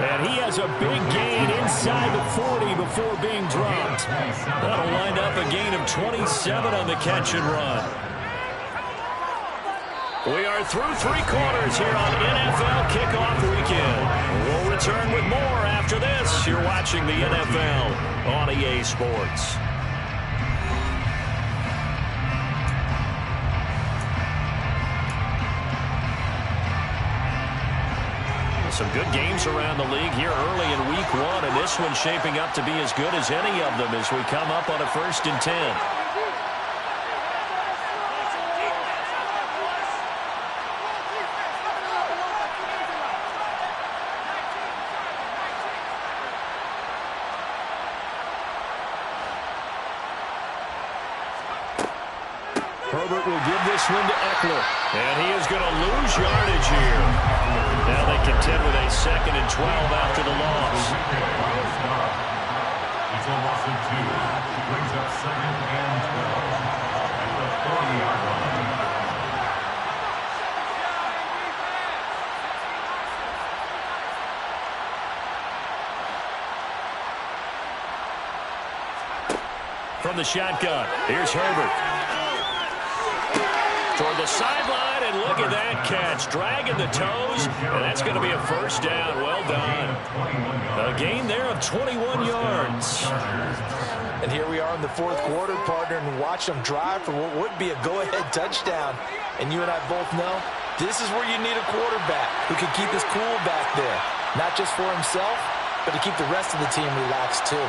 And he has a big gain inside the 40 before being dropped. That'll wind up a gain of 27 on the catch and run. We are through 3 quarters here on NFL Kickoff Weekend. We'll return with more after this. You're watching the NFL on EA Sports. Some good games around the league here early in week 1, and this one's shaping up to be as good as any of them as we come up on a 1st and 10. Herbert will give this one to Eckler, and he is going to lose yardage here. Now they contend with a 2nd and 12 after the loss. It's a loss of 2. Brings up 2nd and 12 at the 40-yard line. From the shotgun, here's Herbert. Toward the sideline, and look at that catch. Dragging the toes, and that's going to be a first down. Well done. A gain there of 21 yards. And here we are in the 4th quarter, partner, and watch them drive for what would be a go-ahead touchdown. And you and I both know This is where you need a quarterback who can keep his cool back there. Not just for himself, but to keep the rest of the team relaxed too.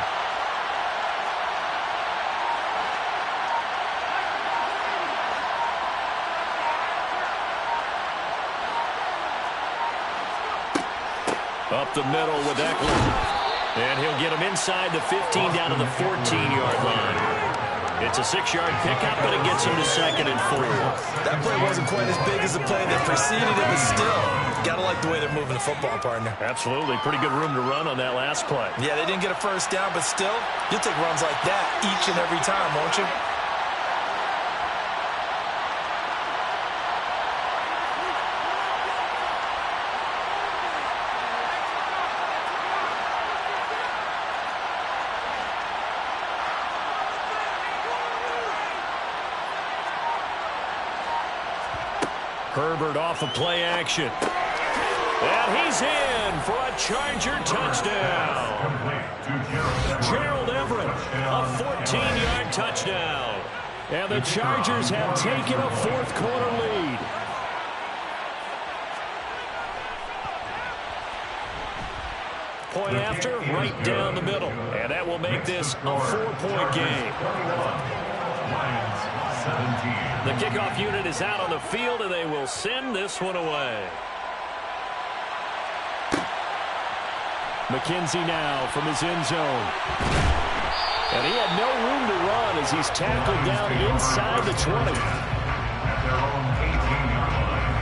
Up the middle with Eckler. And he'll get him inside the 15 down to the 14-yard line. It's a 6-yard pickup, but it gets him to 2nd and 4. That play wasn't quite as big as the play that preceded it, but still, got to like the way they're moving the football, partner. Absolutely. Pretty good room to run on that last play. Yeah, they didn't get a first down, but still, you'll take runs like that each and every time, won't you? Herbert off of play action. And he's in for a Charger touchdown. Gerald Everett, a 14-yard touchdown. And the Chargers have taken a fourth-quarter lead. Point after, right down the middle. And that will make this a 4-point game. The kickoff unit is out on the field, and they will send this one away. McKenzie now from his end zone. And he had no room to run as he's tackled down inside the 20. At their own 18-yard line.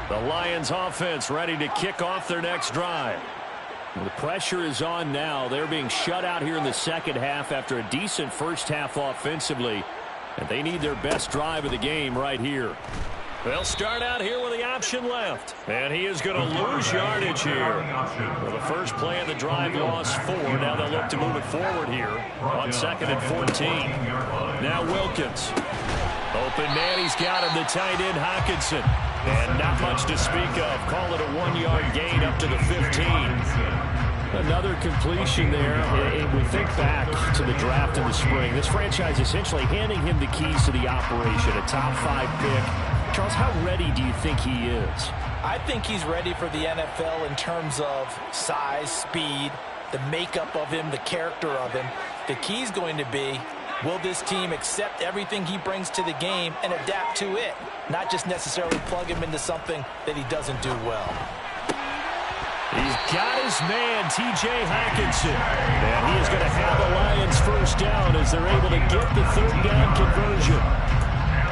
The Lions offense ready to kick off their next drive. The pressure is on now. They're being shut out here in the second half after a decent first half offensively. And they need their best drive of the game right here. They'll start out here with the option left. And he is going to lose yardage here. Well, the first play of the drive lost 4. Now they'll look to move it forward here on 2nd and 14. Now Wilkins. Open man, he's got him, the tight end Hockenson. And not much to speak of. Call it a 1-yard gain up to the 15. Another completion there. We think back to the draft in the spring. This franchise essentially handing him the keys to the operation, a top 5 pick. Charles, how ready do you think he is? I think he's ready for the NFL in terms of size, speed, the makeup of him, the character of him. The key's going to be, will this team accept everything he brings to the game and adapt to it? Not just necessarily plug him into something that he doesn't do well. He's got his man, T.J. Hockenson. And he is going to have the Lions first down as they're able to get the third down conversion.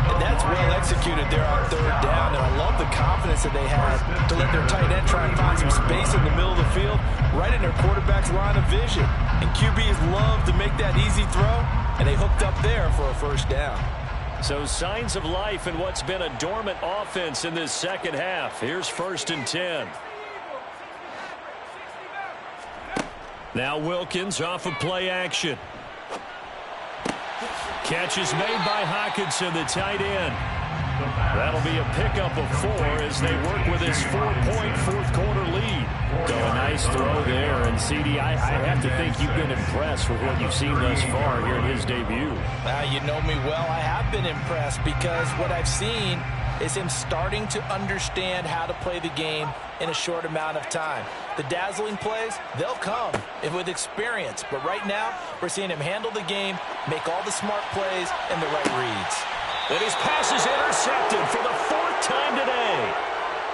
And that's well executed there on third down. And I love the confidence that they had to let their tight end try and find some space in the middle of the field, right in their quarterback's line of vision. And QBs love to make that easy throw, and they hooked up there for a first down. So signs of life in what's been a dormant offense in this second half. Here's 1st and 10. Now Wilkins off of play action. Catch is made by Hockenson, the tight end. That'll be a pickup of 4 as they work with this 4-point fourth-quarter lead. So a nice throw there. And, CD, I have to think you've been impressed with what you've seen thus far here in his debut. You know me well. I have been impressed because what I've seen is him starting to understand how to play the game in a short amount of time. The dazzling plays, they'll come with experience. But right now, we're seeing him handle the game, make all the smart plays, and the right reads. And his pass is intercepted for the 4th time today.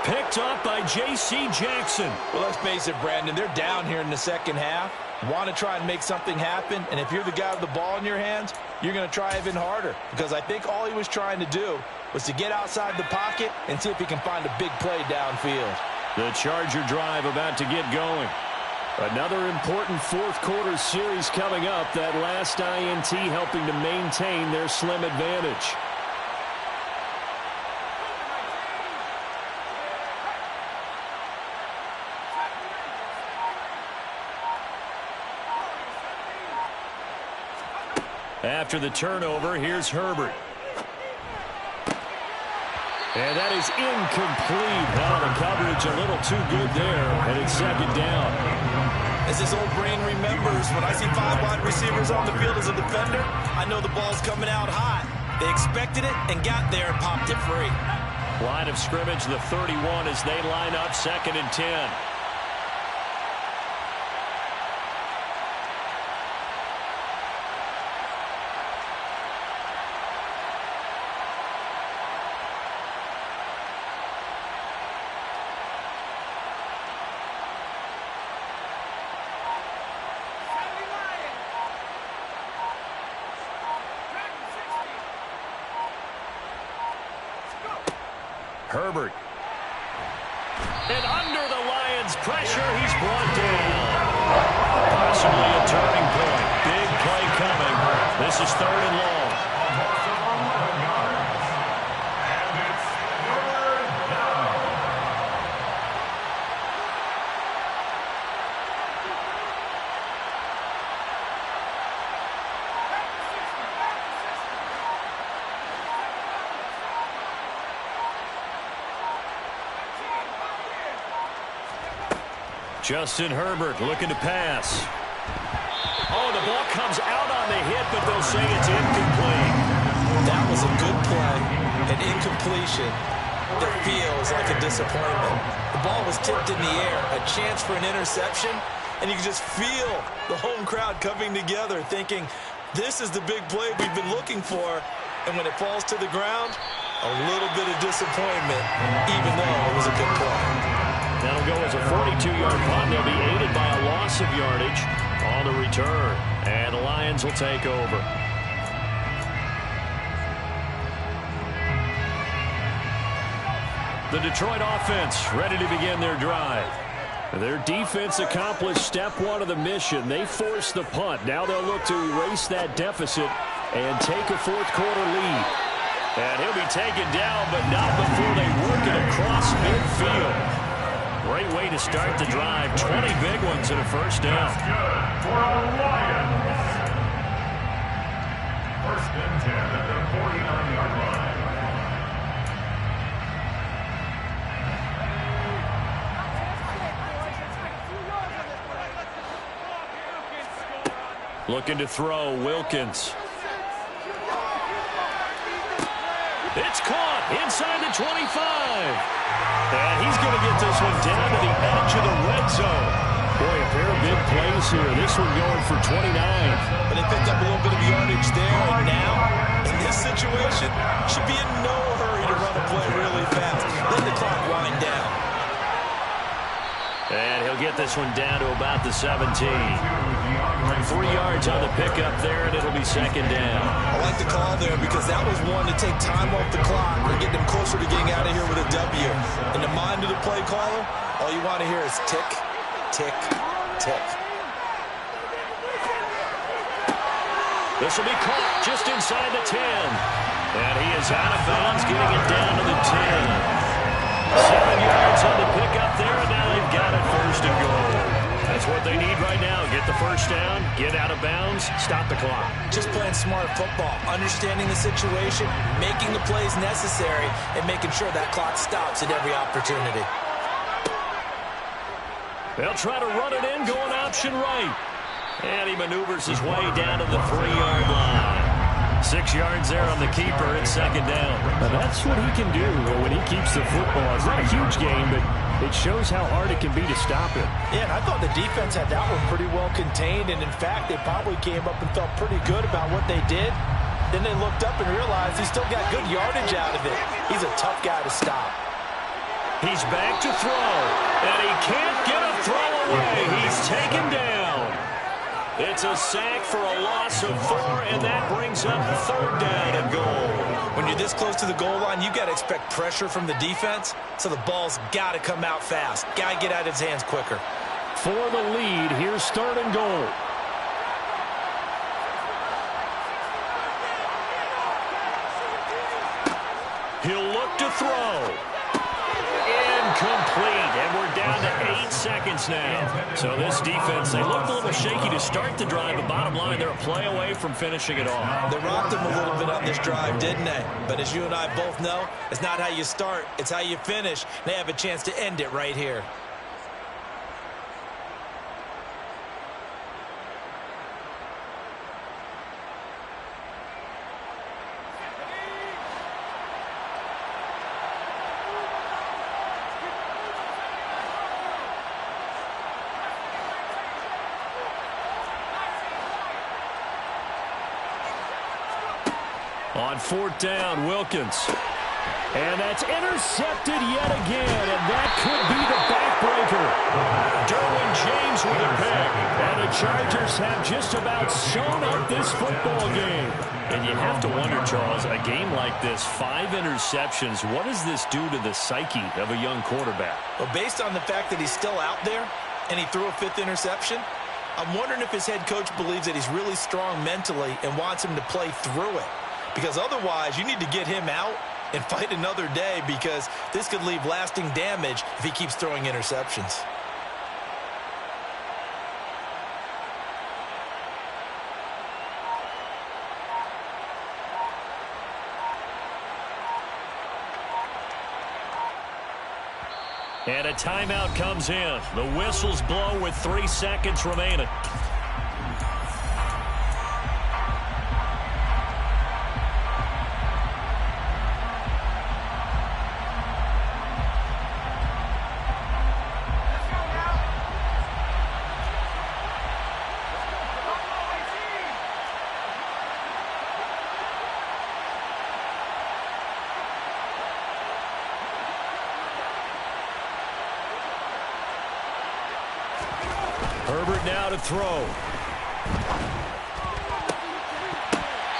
Picked off by J.C. Jackson. Well, let's face it, Brandon, they're down here in the second half. Want to try and make something happen, and if you're the guy with the ball in your hands, you're going to try even harder. Because I think all he was trying to do was to get outside the pocket and see if he can find a big play downfield. The Charger drive about to get going. Another important fourth-quarter series coming up. That last INT helping to maintain their slim advantage. After the turnover, here's Herbert. And that is incomplete. Now the coverage a little too good there, and it's second down. As his old brain remembers, when I see 5 wide receivers on the field as a defender, I know the ball's coming out hot. They expected it and got there and popped it free. Line of scrimmage, the 31 as they line up, 2nd and 10. Herbert. And under the Lions' pressure, he's brought down. Possibly a turning point. Big play coming. This is 3rd and long. And it's 3rd down. Justin Herbert looking to pass. Oh, the ball comes out on the hit, but they'll say it's incomplete. That was a good play, an incompletion that feels like a disappointment. The ball was tipped in the air, a chance for an interception, and you can just feel the home crowd coming together thinking, this is the big play we've been looking for. And when it falls to the ground, a little bit of disappointment, even though it was a good play. That'll go as a 42-yard punt. They'll be aided by a loss of yardage on the return. And the Lions will take over. The Detroit offense ready to begin their drive. Their defense accomplished step 1 of the mission. They forced the punt. Now they'll look to erase that deficit and take a 4th quarter lead. And he'll be taken down, but not before they work it across midfield. Great way to start the drive. 20 big ones and a first down. That's good for the Lions. 1st and 10 at the 49-yard line. Looking to throw, Wilkins. It's caught inside the 25. And he's going to get this one down to the edge of the red zone. Boy, a pair of big plays here. This one going for 29. But they picked up a little bit of yardage there, and now, in this situation, should be in no hurry to run a play really fast. Let the clock wind down. And he'll get this one down to about the 17. 3 yards on the pickup there, and it'll be 2nd down. I like the call there because that was one to take time off the clock and get them closer to getting out of here with a W. In the mind of the play caller, all you want to hear is tick, tick, tick. This will be caught just inside the 10. And he is out of bounds, getting it down to the 10. 7 yards on the pickup there, and now they've got it 1st and goal. That's what they need right now. Get the first down, get out of bounds, stop the clock. Just playing smart football, understanding the situation, making the plays necessary, and making sure that clock stops at every opportunity. They'll try to run it in, going option right. And he maneuvers his way down to the 3-yard line. 6 yards there on the keeper. It's 2nd down. Now that's what he can do when he keeps the football. It's not a huge game, but it shows how hard it can be to stop it. Yeah, and I thought the defense had that one pretty well contained, and in fact, they probably came up and felt pretty good about what they did. Then they looked up and realized he still got good yardage out of it. He's a tough guy to stop. He's back to throw, and he can't get a throw away. He's taken down. It's a sack for a loss of 4, and that brings up 3rd down and goal. When you're this close to the goal line, you got to expect pressure from the defense, so the ball's got to come out fast. Got to get out of his hands quicker. For the lead, here's 3rd and goal. He'll look to throw. incomplete, and we're down to 8 seconds now. So this defense, they looked a little shaky to start the drive, but bottom line, they're a play away from finishing it off. They rocked them a little bit on this drive, didn't they? But as you and I both know, it's not how you start, it's how you finish. They have a chance to end it right here. On 4th down, Wilkins. And that's intercepted yet again, and that could be the backbreaker. Derwin James with a pick. And the Chargers have just about sewn up this football game. And you have to wonder, Charles, a game like this, 5 interceptions, what does this do to the psyche of a young quarterback? Well, based on the fact that he's still out there and he threw a 5th interception, I'm wondering if his head coach believes that he's really strong mentally and wants him to play through it. Because otherwise, you need to get him out and fight another day, because this could leave lasting damage if he keeps throwing interceptions. And a timeout comes in. The whistles blow with 3 seconds remaining. Herbert now to throw.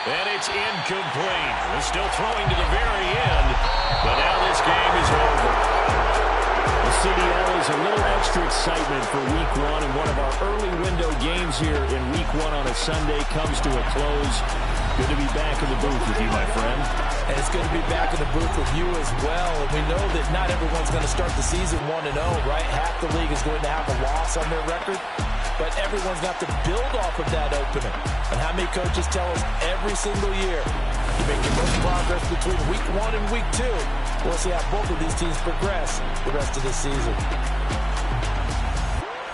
And it's incomplete. They're still throwing to the very end, but now this game is over. The CDL is a little extra excitement for Week 1, and one of our early window games here in Week 1 on a Sunday comes to a close. Good to be back in the booth with you, my friend. And it's good to be back in the booth with you as well. And we know that not everyone's going to start the season 1-0, right? Half the league is going to have a loss on their record. But everyone's got to build off of that opener. And how many coaches tell us every single year, you make the most progress between Week 1 and Week 2. We'll see how both of these teams progress the rest of the season.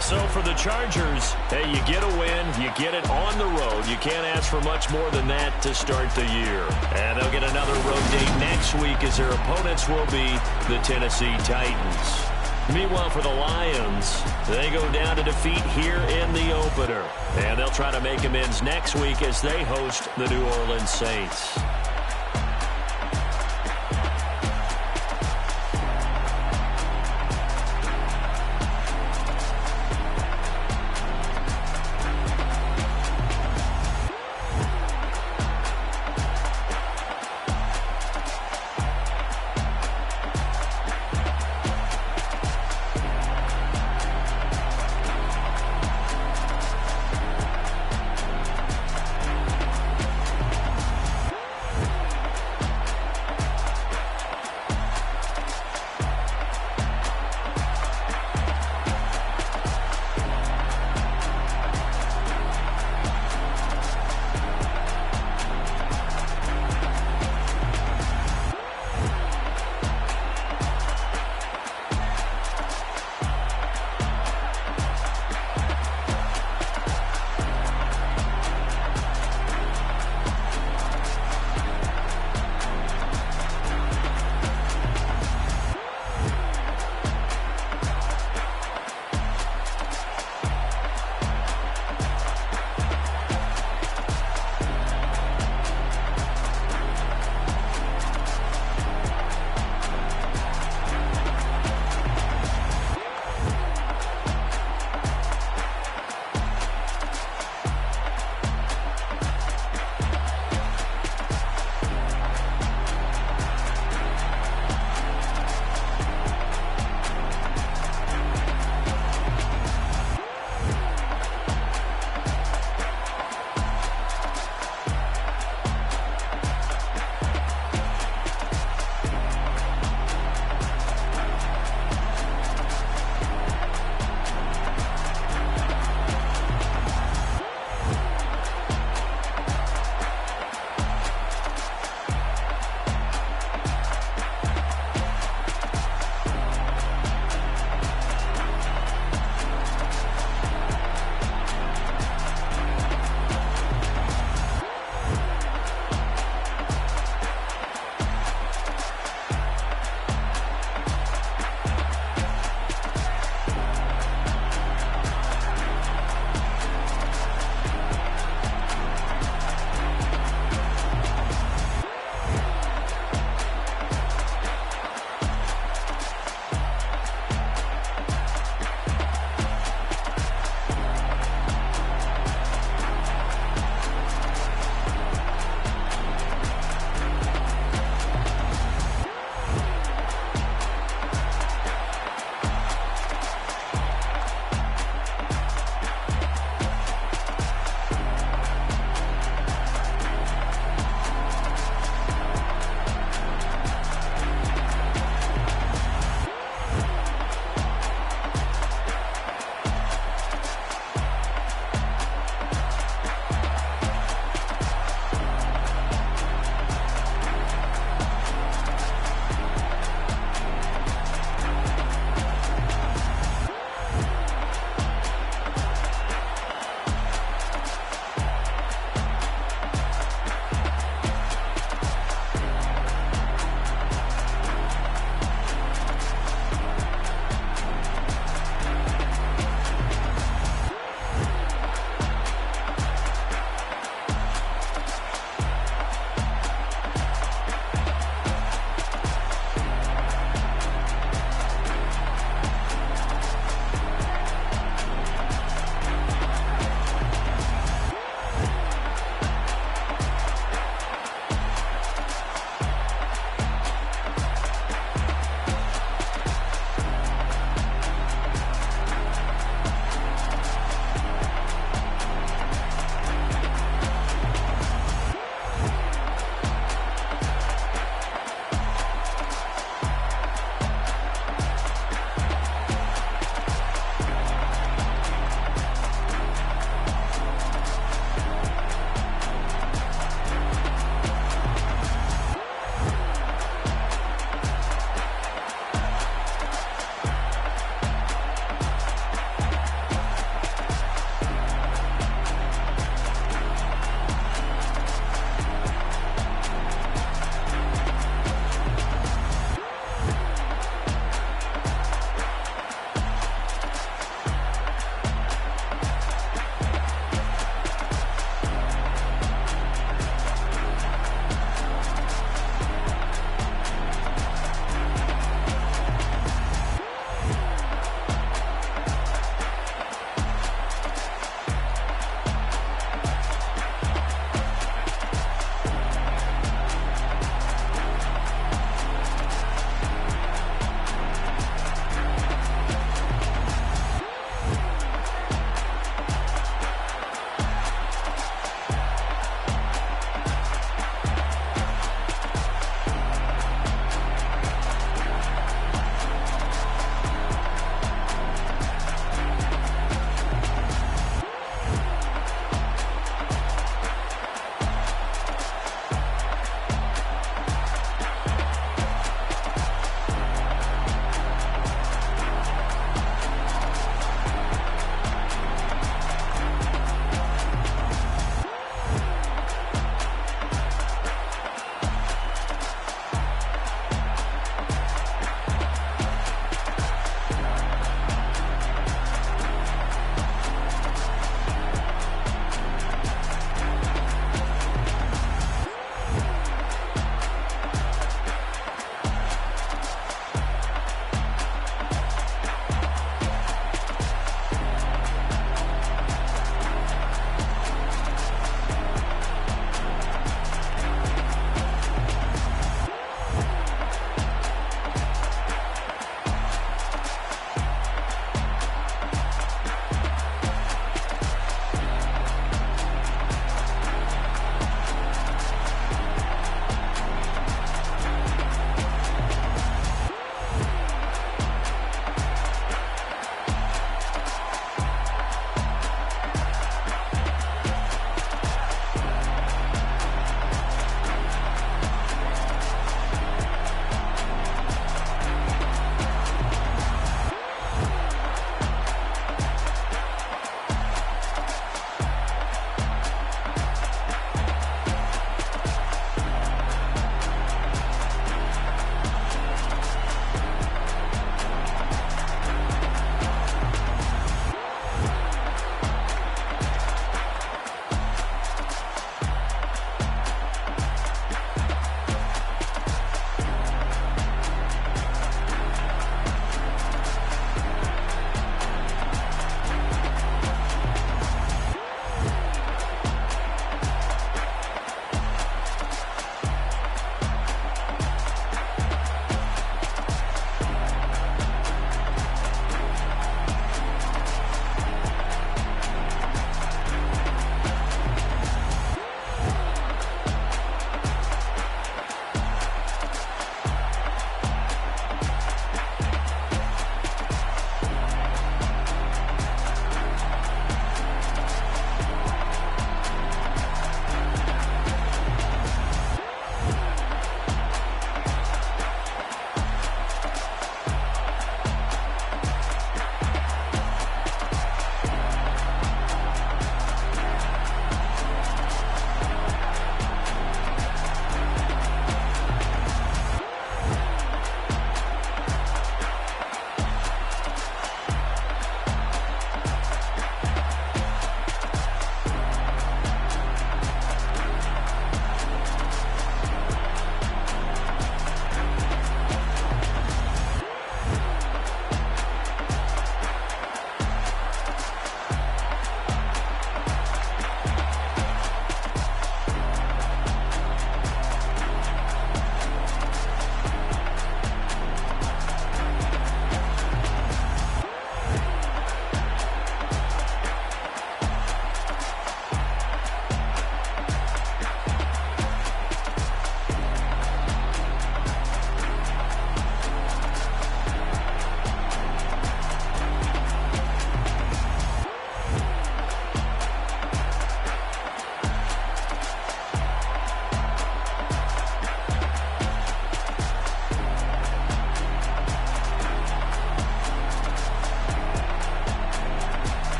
So for the Chargers, hey, you get a win, you get it on the road. You can't ask for much more than that to start the year. And they'll get another road date next week, as their opponents will be the Tennessee Titans. Meanwhile, for the Lions, they go down to defeat here in the opener. And they'll try to make amends next week as they host the New Orleans Saints.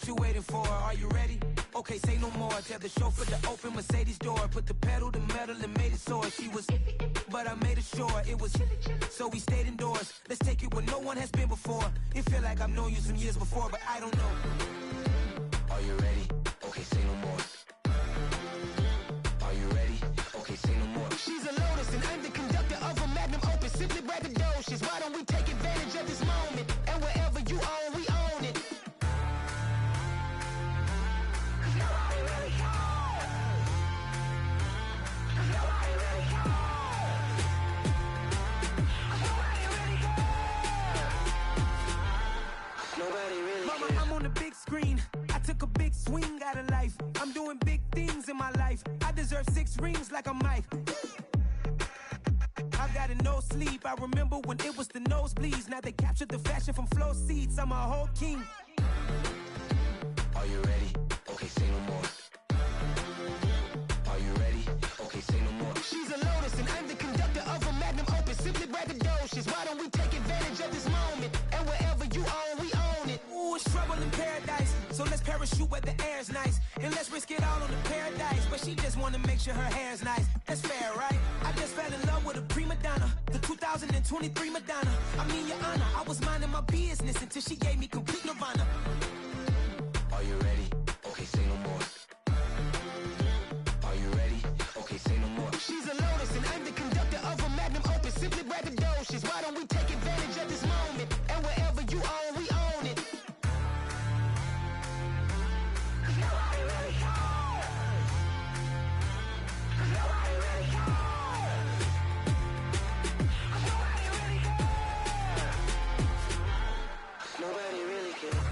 What you waiting for? Are you ready? Okay, say no more. Tell the chauffeur to open Mercedes door. Put the pedal to metal and made it soar. She was, but I made it sure it was. So we stayed indoors. Let's take it where no one has been before. It feel like I've known you some years before, but I don't know. Are you ready? Okay, say no more. Are you ready? Okay, say no more. She's a Lotus and I'm the conductor of a Magnum Opus. Simply braggadocious. Why don't we take advantage of this moment? And wherever you own, we own it. Mama, I'm on the big screen. I took a big swing out of life. I'm doing big things in my life. I deserve 6 rings like I'm Mike. I've got a no sleep. I remember when it was the nosebleeds. Now they captured the fashion from flow seats. I'm a whole king. Are you ready? Okay, say no more. Are you ready? Okay, say no more. She's a Lotus and I'm the conductor of a Magnum Opus. Simply braggadocious. Why don't we take advantage of this moment? And wherever you own, we own it. Ooh, it's trouble in paradise. So let's parachute where the air's nice. And let's risk it all on the paradise. But she just wanna make sure her hair's nice. That's fair, right? I just fell in love with a prima donna. The 2023 Madonna. I mean, your honor, I was minding my business until she gave me complete nirvana. Are you ready? Okay, say no more. Are you ready? Okay, say no more. She's a Lotus and I'm the conductor of a Magnum Opus. Simply braggadocious. Why don't we take advantage of this moment? And wherever you own, we own it. Nobody really cares. Nobody really cares. Nobody really cares. Nobody really cares.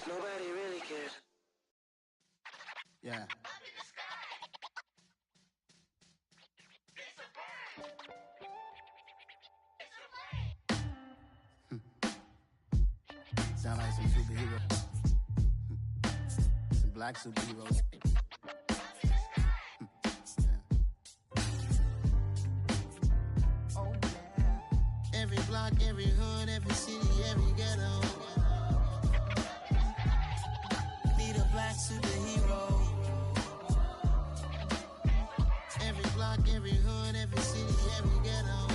Nobody really cares. Yeah. Sound like some superheroes. Some black superheroes. Oh, yeah. Every block, every hood, every city, every ghetto. Need a black superhero. Every block, every hood, every city, every ghetto.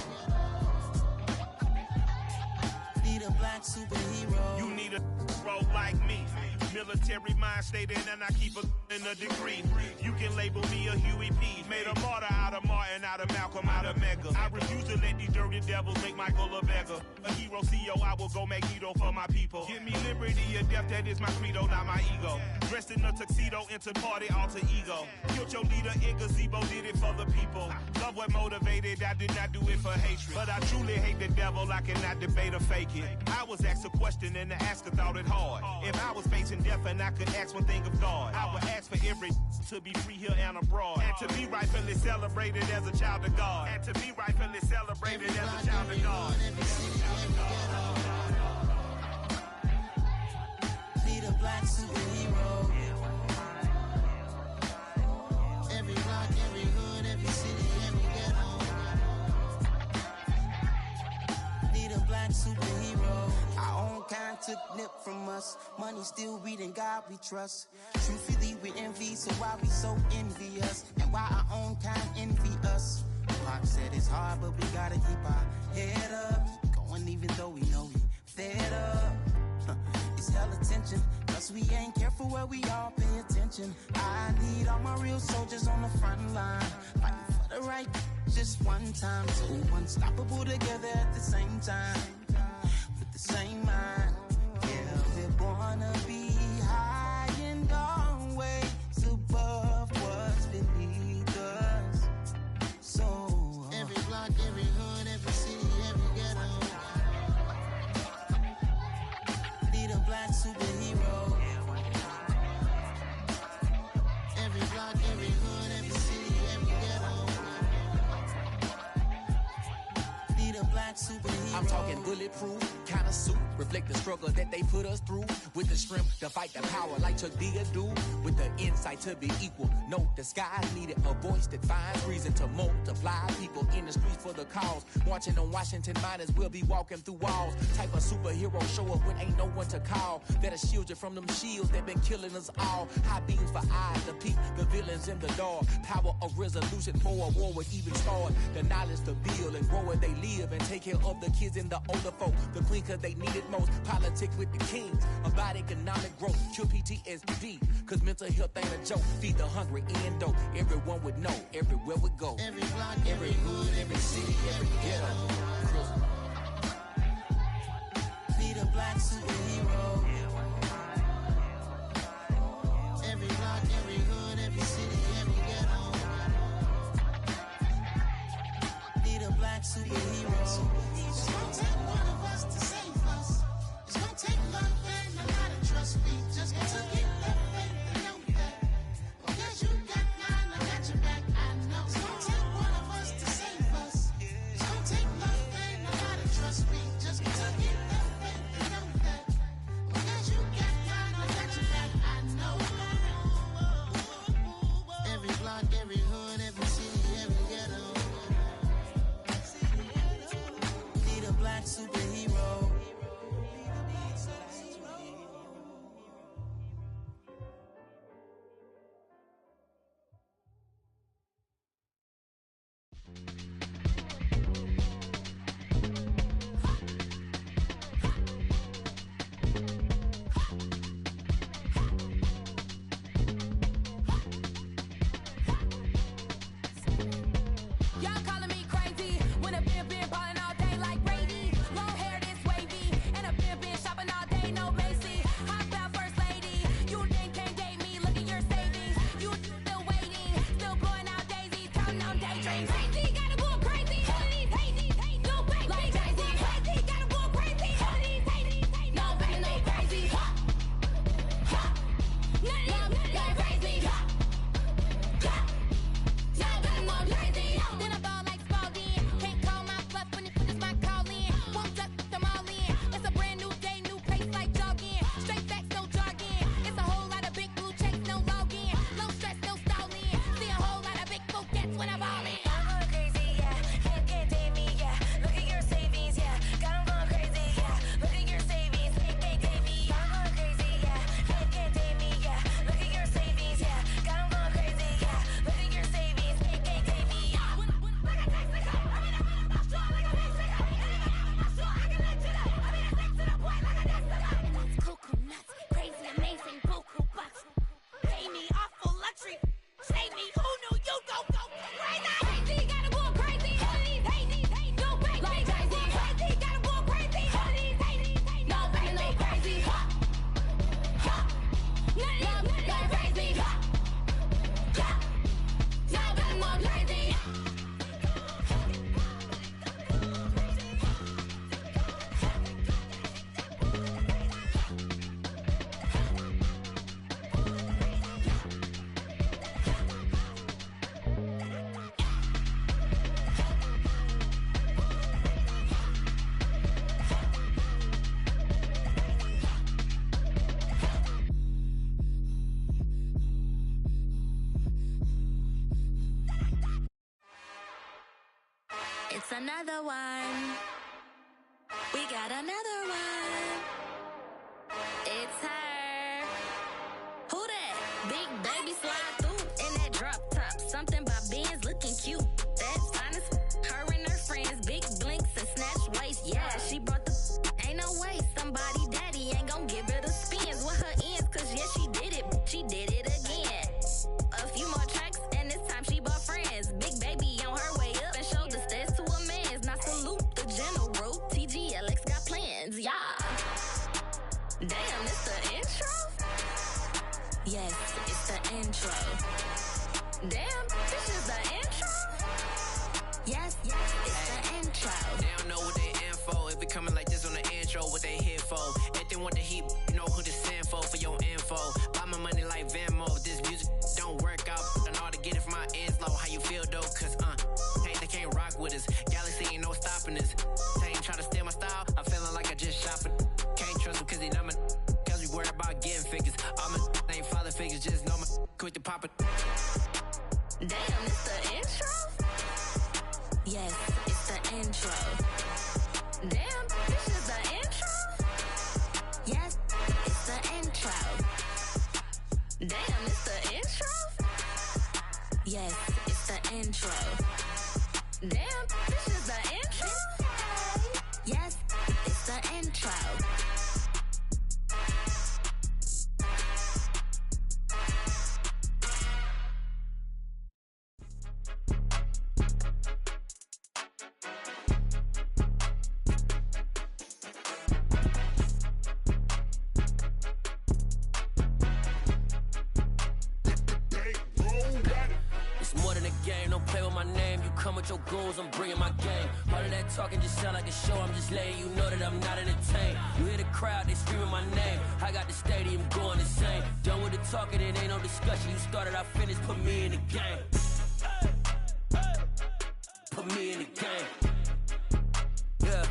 Need a black superhero. You need a role like me. Military mind state and I keep in a degree. You can label me a Huey P. Made a martyr out of Martin, out of Malcolm, out of Mega. I refuse to let these dirty devils make Michael a beggar. A hero CEO, I will go Magneto for my people. Give me liberty or death, that is my credo, not my ego. Dressed in a tuxedo, into party, alter ego. Killed your leader in gazebo, did it for the people. Love what motivated, I did not do it for hatred. But I truly hate the devil, I cannot debate or fake it. I was asked a question and the asker thought it hard. If I was facing death and I could ask one thing of God, I would ask for every to be free here and abroad. And to be rightfully celebrated as a child of God. And to be rightfully celebrated as a child of God. Need a black superhero. Every block, every hood, every city, every ghetto. Need a black superhero. Our own kind took nip from us. Money still reading God we trust. Truthfully we envy, so why we so envious? And why our own kind envy us? Pac said it's hard, but we gotta keep our head up. Going even though we know we fed up. It's hell attention, cause we ain't careful where we all pay attention. I need all my real soldiers on the front line, fighting for the right just one time. So unstoppable together at the same time, with the same mind. Yeah, we're born to be high and always above what's beneath us. So every block, every hood, every city, every ghetto. Need a black superhero. Every block, every hood, every city, every ghetto. Need a a black superhero. I'm talking bulletproof kind of suit, reflect the struggle that they put us through. With the strength to fight the power like Chuck D do. With the insight to be equal. No disguise needed, a voice that finds reason to multiply. People in the streets for the cause. Marching on Washington, might as well be walking through walls. Type of superhero show up when ain't no one to call. That'll shield you from them shields that been killing us all. High beams for eyes to peek the villains in the dark. Power of resolution for a war would even start. The knowledge to build and grow where they live and take care of the kids and the older folk. The queen cause they need it most. Politics with the kings. About economic growth. Cure PTSD. Cause mental health ain't a joke. Feed the hungry and dope. Everyone would know. Everywhere we go. Every block, every hood, every city, every ghetto. Be the black superhero. Every block, every hood, every city, every ghetto. Be the black superhero. It's gonna take one of us to save us. It's gonna take love and a lot of trust. We just got to get that faith and know that. Because you got mine, I got your back. I know. It's gonna take one of us to save us. It's gonna take love and a lot of trust. We just got to get that faith and know that. Because you got mine, I got your back. I know. Every block, every hood, every city, every ghetto. Be the black superhero. Y'all calling me crazy when a been ballin' all day like Brady. Long hair this wavy and a been shopping all day, no Macy. Hot about first lady, you think can't date me? Look at your savings, you still waiting, still blowing out daisies, counting on daydreams. Crazy, gotta go crazy. All of these hazy, no baby. Like crazy, crazy, gotta go crazy. All of these hazy, no baby, no crazy. None of them crazy. Y'all got more crazy. Then I ball like Spalding. Can't call my bluff when it is my calling. Won't duck them all in. It's a brand new day, new pace like jogging. Straight facts, no jargon. It's a whole lot of big blue checks, no login. Low stress, no stalling. See a whole lot of big folk gets when I ball in. I'm going crazy, yeah. Can't date me, yeah. Look at your savings, yeah. Got 'em going crazy, yeah. Look at your savings, can't date me. I'm going crazy, yeah. Can't date me, yeah. Look at your savings, yeah. Got 'em going crazy, yeah. Look at your savings, can't date me. Cuckoo nuts, crazy, amazing, buku bucks. Pay me off for luxury. Save me, who knew you go crazy? Crazy, gotta go crazy. All of these hazy, no baby. Like crazy, crazy, gotta go crazy. All of these hazy, no baby, no crazy. None of them crazy. Y'all got more crazy. It's another one. We got another one. It's her. Who that? Big baby slide through in that drop top. Something by Benz looking cute. That's fine as her and her friends. Big blinks and snatch waist. Yeah, she brought the. Ain't no way somebody daddy ain't gon' give her the spins with her ends. Cause yeah, she did it. She did it again. A few more tracks and this time she bought friends. Big baby on her way up and showed the stairs to a man's. Now salute the general. TGLX got plans, yeah. Damn, it's the intro? Yes, it's the intro. Damn, this is the intro? Yes, it's the intro. They don't know what they in for. If we coming like this on the intro, what they here for? If they want the heat, you know who to send for your info. Buy my money like Venmo. If this music don't work out, I know how to get it from my ends low. How you feel though? Cause hey, they can't rock with us. Galaxy ain't no stopping this. They ain't trying to steal my style. I'm feeling like I just shot for. Can't trust him cause he not my. Cause we worried about getting figures. All my ain't father figures, just know my quick to pop it. Damn, it's the intro? Yes, it's the intro. Damn, this is the intro? Yes, it's the intro. Damn, it's the intro? Yes, it's the intro. Damn, this is the intro? Yes, it's the intro. Your goals, I'm bringing my game. All of that talking just sound like a show. I'm just letting you know that I'm not entertained. You hear the crowd, they screaming my name. I got the stadium going insane. Done with the talking, it ain't no discussion. You started, I finished, put me in the game. Put me in the game. Yeah,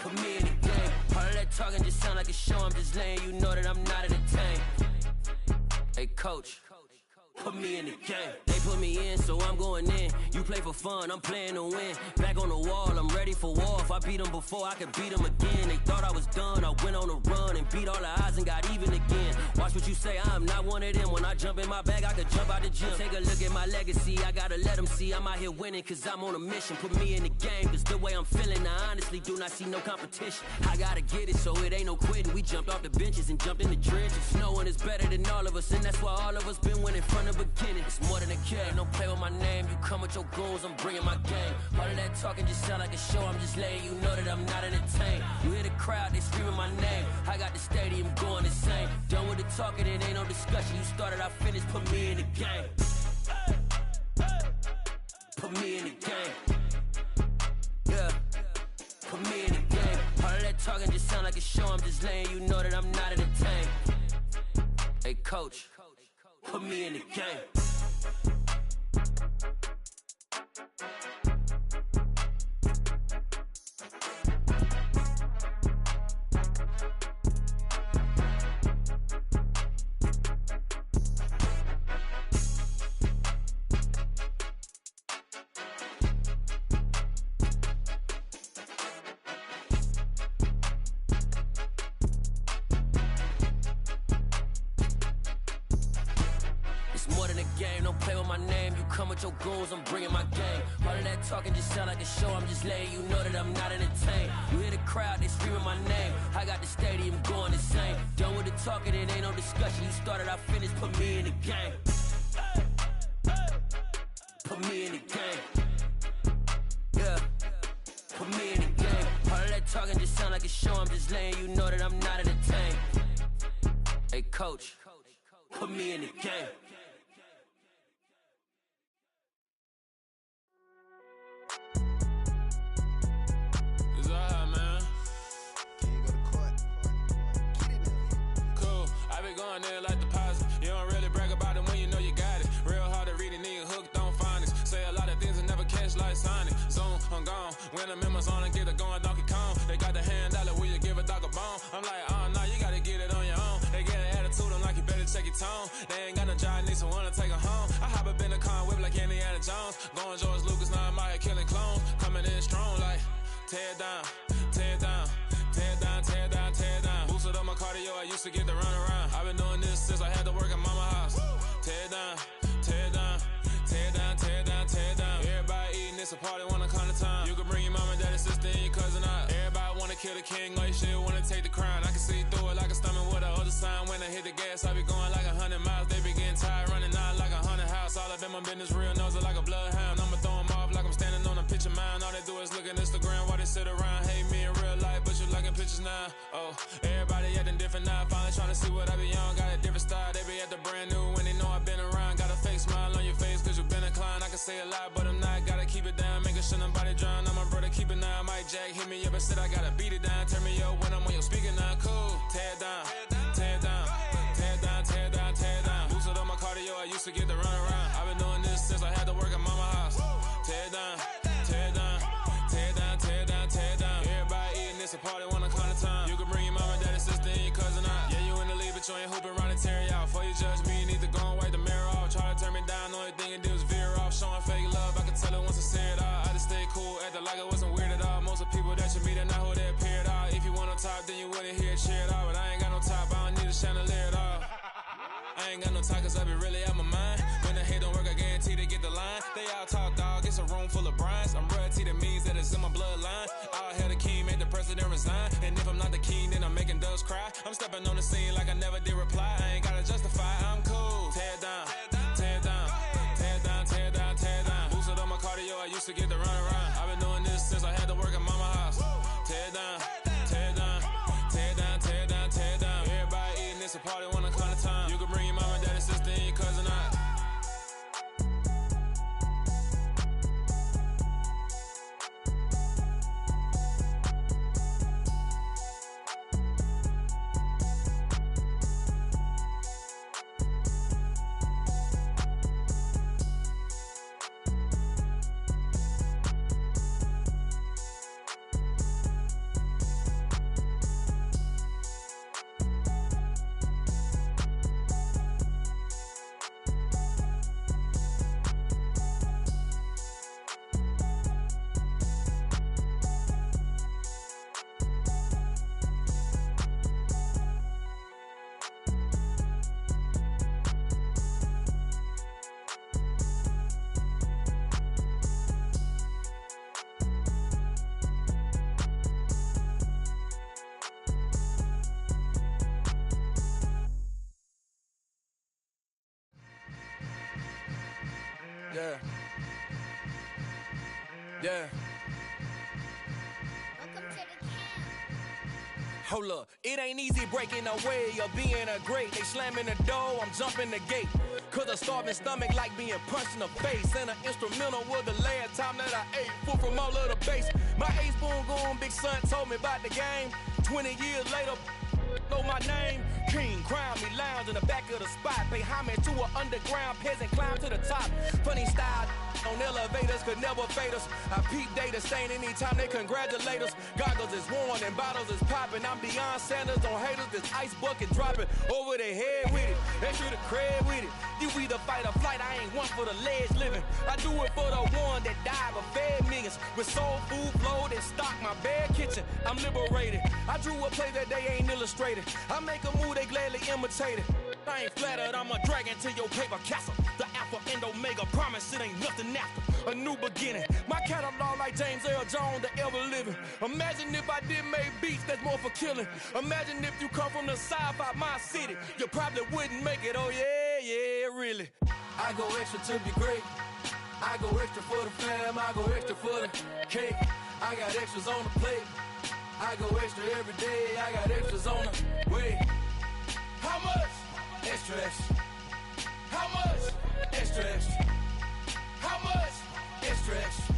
put me in the game. All of that talking just sound like a show. I'm just letting you know that I'm not entertained. Hey, coach. Put me in the game. They put me in, so I'm going in. You play for fun, I'm playing to win. Back on the wall, I'm ready for war. If I beat them before, I could beat them again. They thought I was done, I went on a run and beat all the odds and got even again. Watch what you say, I'm not one of them. When I jump in my bag, I could jump out the gym. Take a look at my legacy, I gotta let them see I'm out here winning, cause I'm on a mission. Put me in the game, cause the way I'm feeling, I honestly do not see no competition. I gotta get it, so it ain't no quitting. We jumped off the benches and jumped in the trenches. No one is better than all of us, and that's why all of us been winning from the beginning. It's more than a game, don't play with my name. You come with your goons, I'm bringing my game. All of that talking just sound like a show. I'm just letting you know that I'm not entertained. You hear the crowd, they screaming my name. I got the stadium going insane. Done with the talking, it ain't no discussion. You started, I finished, put me in the game. Put me in the game. Yeah, put me in the game. All of that talking just sound like a show. I'm just letting you know that I'm not entertained. Hey, coach. Put me in the game. Your goals, I'm bringing my game. All of that talking just sound like a show. I'm just letting you know that I'm not entertained. You hear the crowd, they screaming my name. I got the stadium going insane. Done with the talking, it ain't no discussion. You started, I finished, put me in the game. Put me in the game. Yeah, put me in the game. All of that talking just sound like a show. I'm just letting you know that I'm not entertained. Hey, coach, put me in the game. Going there like deposit. You don't really brag about it when you know you got it. Real hard to read a nigga hooked on finance. Say a lot of things and never catch like Sonic. Zone, I'm gone. When I'm in my zone and get it going Donkey Kong. They got the hand dollar, will you give a dog a bone? I'm like, oh no, you gotta get it on your own. They get an attitude, I'm like, you better check your tone. They ain't got no job, need someone to take her home. I hop up in the car and whip like Indiana Jones. Going George Lucas, now I'm out here killing clones. Coming in strong like, tear down, tear down. Tear down, tear down, tear down. Boosted up my cardio, I used to get to run around. I've been doing this since I had to work at mama house. Tear down, tear down, tear down, tear down, tear down. Everybody eating, it's a party, wanna come to time. You can bring your mama, daddy, sister, and your cousin out. Everybody wanna kill the king, like shit, wanna take the crown. I can see through it like a stomach with a other sign. When I hit the gas, I be going like 100 miles. They be getting tired, running out like 100 house. All up in my business, real nose like a bloodhound. I'ma throw them off like I'm standing on a picture mound. All they do is look at Instagram while they sit around. Hate me in real life, but you liking pictures now. Oh, everybody acting different now. Finally trying to see what I be on. Got a different style, they be at the brand new when they know I've been around. Got a fake smile on your face cause you been inclined. I can say a lot, but I'm not. Gotta keep it down, making sure nobody drown. I'm my brother, keep it now. Mike Jack hit me up and said I gotta beat it down. Turn me up when I'm on your speaker now. Cool, tear down, tear down, tear down, tear down, tear down. Boosted up my cardio, I used to get to run around. I've been doing this since I had to work at mama house. Tear down, tear down, tear down, tear down. top, then you wouldn't hear it cheer it all. But I ain't got no top, I don't need a chandelier at all. I ain't got no talk, cause I be really out my mind. When the hate don't work, I guarantee they get the line. They all talk, dog, it's a room full of brines. I'm royalty, that means that it's in my bloodline. All hail the king, make the president resign. And if I'm not the king, then I'm making doves cry. I'm stepping on the scene like I never did reply. I ain't gotta justify, I'm cool. Tear it down, tear it down, tear it down, tear it down, tear it down. Boosted on my cardio, I used to get the run around. I've been doing this since I had to work at mama house. Tear it down, tear it down, tear it down, tear it down, tear it down. Everybody eating, it's a party, one o'clock of time. You can bring your mama, daddy, sister, and your cousin out. Yeah. Yeah. Hold up, it ain't easy breaking away or being a great. They slamming the door, I'm jumping the gate. Cause a starving stomach like being punched in the face. And an instrumental was the last time that I ate. Food from all of the base. My ace spoon going, big son told me about the game. 20 years later, know my name. King, crown me, lounge in the back of the spot. Pay homage to an underground peasant, climb to the top. Funny style on elevators could never fade us. I peep data stain anytime they congratulate us. Goggles is worn and bottles is popping. I'm beyond Sanders on haters, this ice bucket dropping over their head with it. Extra the cred with it. You either fight or flight, I ain't one for the ledge living. I do it for the one that died but fed millions. With soul food flowed and stocked my bare kitchen. I'm liberated. I drew a play that they ain't illustrated. I make a move, they gladly imitate it. I ain't flattered, I'm a dragon to your paper castle. The alpha and omega, promise it ain't nothing after. A new beginning. My catalog like James Earl Jones, the ever living. Imagine if I did make beats that's more for killing. Imagine if you come from the sci-fi, my city. You probably wouldn't make it, oh yeah, yeah, really. I go extra to be great. I go extra for the fam, I go extra for the cake. I got extras on the plate. I go extra every day, I got extras on the way. How much? Extra, extra. How much? Extra, extra. How much? Extra, extra.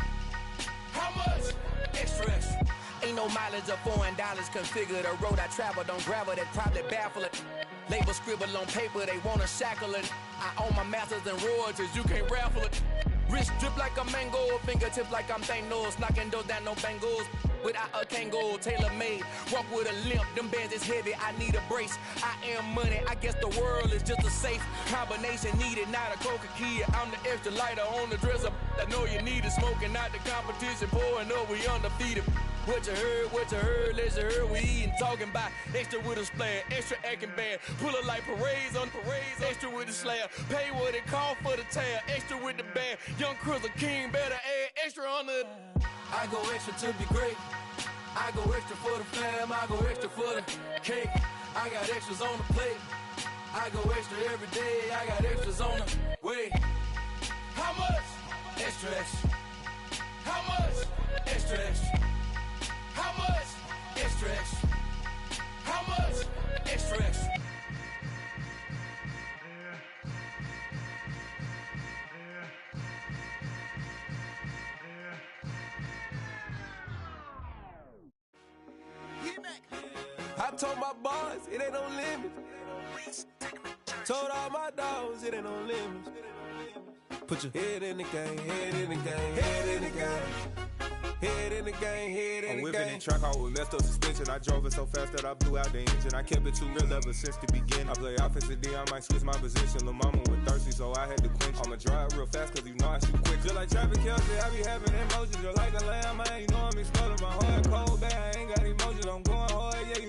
How much? Extra, extra. Ain't no mileage of $4 configure the road I travel. Don't gravel that probably baffle it. Label scribble on paper, they wanna shackle it. I own my masters and royalties, you can't raffle it. Wrist drip like a mango, fingertips like I'm Thanos, knocking those down, no bangles. Without a Kango, tailor-made, walk with a limp, them bands is heavy, I need a brace. I am money, I guess the world is just a safe combination needed, not a coca key. I'm the extra lighter on the dresser, I know you need it, smoking out the competition, pouring up, we undefeated. What you heard, let's heard, we eating, talking about extra with a splash, extra acting bad, pull it like parades on parades, extra with the slab, pay what it cost for the tab, extra with the bag, young Cruiser King, better add extra on the... I go extra to be great. I go extra for the fam, I go extra for the cake. I got extras on the plate. I go extra every day, I got extras on the way. How much? Extra, extra. How much? Extra, extra. How much? Extra, extra. How much? Extra, extra. I told my boys, it ain't no limits. Told all my dogs, it ain't no limits. Put your head in the game, head in the game, head in the game. Head in the game, head in the game. I'm whipping in track out with messed up suspension. I drove it so fast that I blew out the engine. I kept it too real ever since the beginning. I play offense and D, I might switch my position. Lil' mama was thirsty, so I had to quench. I'ma drive real fast, cause you know I shoot quick. Just like Travis Kelce, I be having emotions. Just like a lamb, man, you know I'm exploding. My heart cold, bad, I ain't got emotions. I'm going hard, yeah, you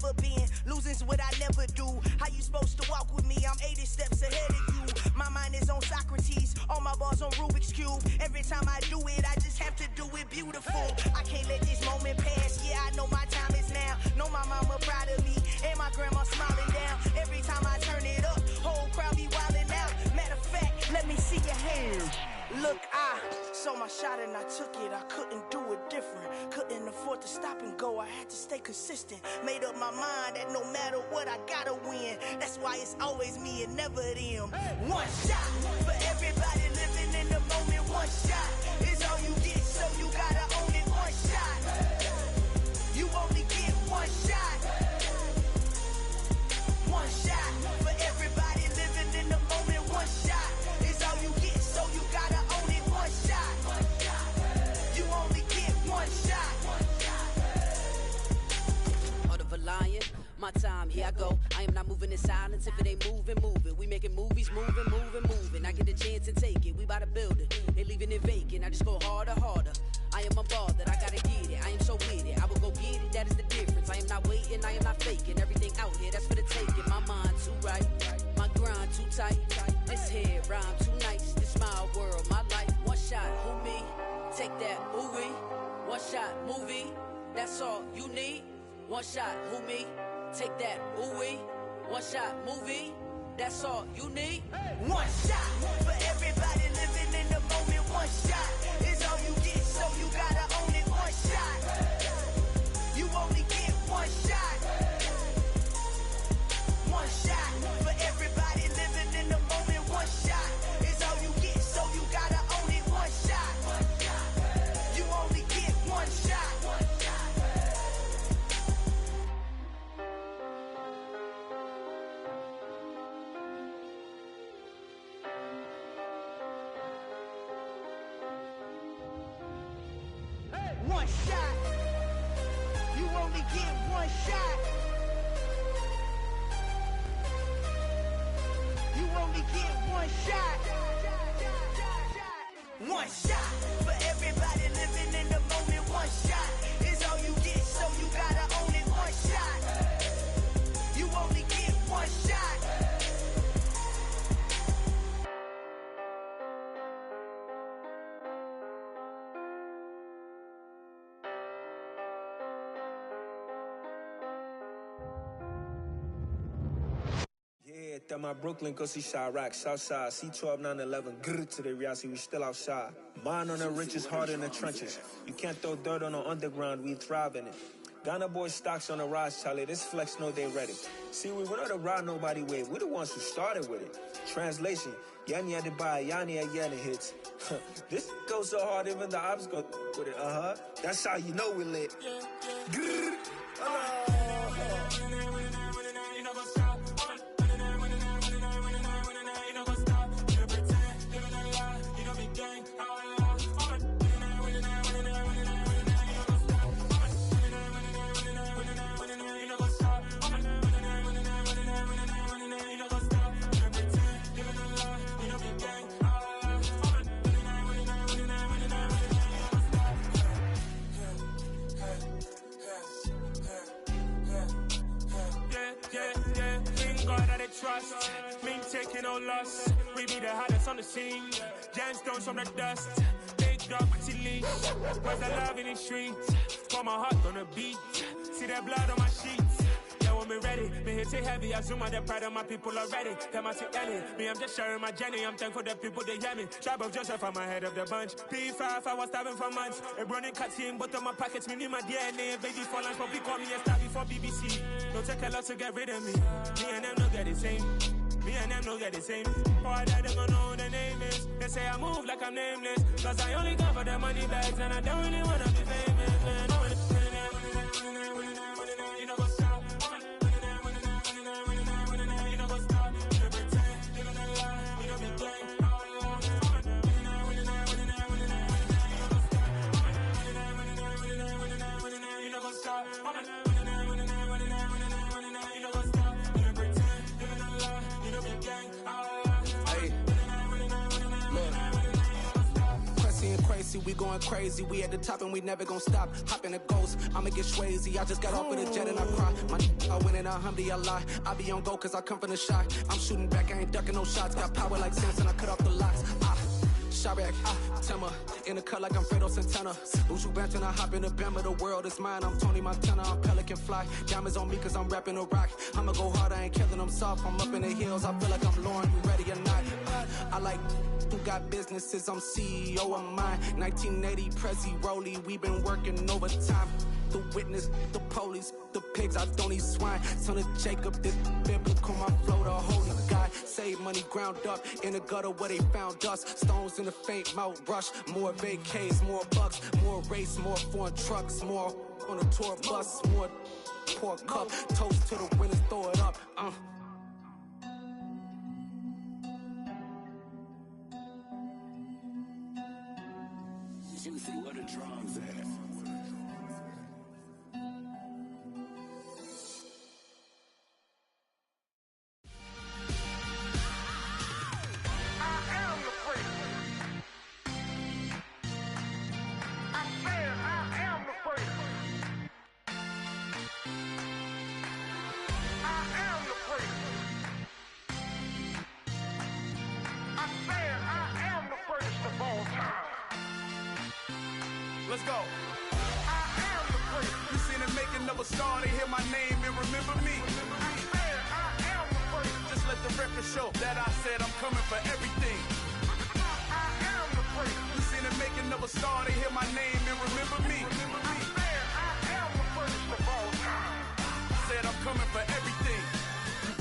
never been. Losing's what I never do. How you supposed to walk with me? I'm 80 steps ahead of you. My mind is on Socrates, all my bars on Rubik's Cube. Every time I do it, I just have to do it beautiful. I can't let this moment pass. Yeah, I know my time is now. Know my mama proud of me, and my grandma smiling down. Every time I turn it up, whole crowd be wildin' out. Matter of fact, let me see your hands. Look, I saw my shot and I took it. I couldn't do it different. Couldn't afford to stop and go. I had to stay consistent. Made up my mind that no matter what, I gotta win. That's why it's always me and never them. One shot for everybody living in the moment. One shot is all you get, so you gotta own it. One shot. You only get one shot. One shot for everybody living in the moment. One shot is all you get, so you gotta own it. One shot. You only get one shot. Heart of a lion, my time, here I go. I am not moving in silence. If it ain't moving, moving. We making movies, moving. I get a chance to take it. We bout to build it. They leaving it vacant. I just go harder. I am a ball that I gotta get it. I am so with it. I will go get it. That is the difference. I am not waiting. I am not faking. Everything out here, that's for the taking. My mind too right. My grind too tight. This head rhyme too nice. This my world, my life. One shot, who me? Take that, movie. One shot, movie. That's all you need. One shot, who me? Take that, ooh-wee. One shot, movie. That's all you need. One shot for everybody living in the moment. One shot is all you get, so you gotta own it. One shot. You only get one shot. One shot for everybody living in the moment. One shot is all you get, so you gotta own it. One shot. You only get one shot. One shot. You only get one shot. You only get one shot. One shot for everybody living in the moment. One shot is all you get, so you gotta own it. One shot. You only get one shot. Yeah, that my Brooklyn, go see Chirac, Southside, C12, 911, grr to the reality, we still outside. Mine on the riches, hard in the trenches. You can't throw dirt on the underground, we thrive in it. Ghana boys stocks on the rise, Charlie, this flex know they ready. See, we went on the ride nobody wave, we the ones who started with it. Translation, Yanni had to buy, Yanni had Yanni hits. This goes so hard, even the ops go with it, That's how you know we lit. Grr, Trust, me taking no loss. We be the hottest on the scene. Gemstones from the dust. Big dog, pretty leash. Where's the love in the streets? Pour my heart on the beat. See that blood on my sheets. Yeah, when me ready, me hit it heavy. I zoom out the pride of my people already. Them I see Ellie. Me, I'm just sharing my journey. I'm thankful the people they hear me. Tribe of Joseph, I'm ahead of the bunch. P5, I was starving for months. A running cut in both of my pockets. Me need my DNA. Baby for lunch, but call me a star before BBC. Don't take a lot to get rid of me. Me and them no get the same. Me and them no get the same. All that them gonna know who the name is. They say I move like I'm nameless. Cause I only come for the money bags. And I don't really wanna be famous, man. You know what's up? You know what's up? You pretend, living a lie. You know be gang. You know what's up? Tracy, we going crazy. We at the top and we never gonna stop. Hop in a ghost, I'ma get Swayze. I just got off with a jet and I cry. I went in a Humvee, I lie. I be on go cause I come from the shot. I'm shooting back, I ain't ducking no shots. Got power like Samson, I cut off the locks. Shabak, Timmer, in the cut like I'm Fredo Santana. Uju Banton, I hop in the Bama, the world is mine. I'm Tony Montana, I'm Pelican Fly. Diamonds on me cause I'm rapping a rock. I'ma go hard, I ain't killing them soft. I'm up in the hills, I feel like I'm Lauren, you ready or not? I like who got businesses, I'm CEO of mine. 1980 Prezi Rolly, we been working overtime. The witness, the police, the pigs, I don't eat swine. Son of Jacob, this biblical, my flow, the holy God. Save money ground up in the gutter where they found us. Stones in the faint mouth rush. More vacays, more bucks, more race, more foreign trucks, more on a tour bus, more pour cup. Toast to the winners, throw it up. Juicy, where the drums at? Let's go. I am the first. You seen the making of a star, they hear my name and remember me. I am the first. Just let the record show that I said I'm coming for everything. I am the first. You seen the making of a star, they hear my name and remember me. I am the first of all time. Said I'm coming for everything.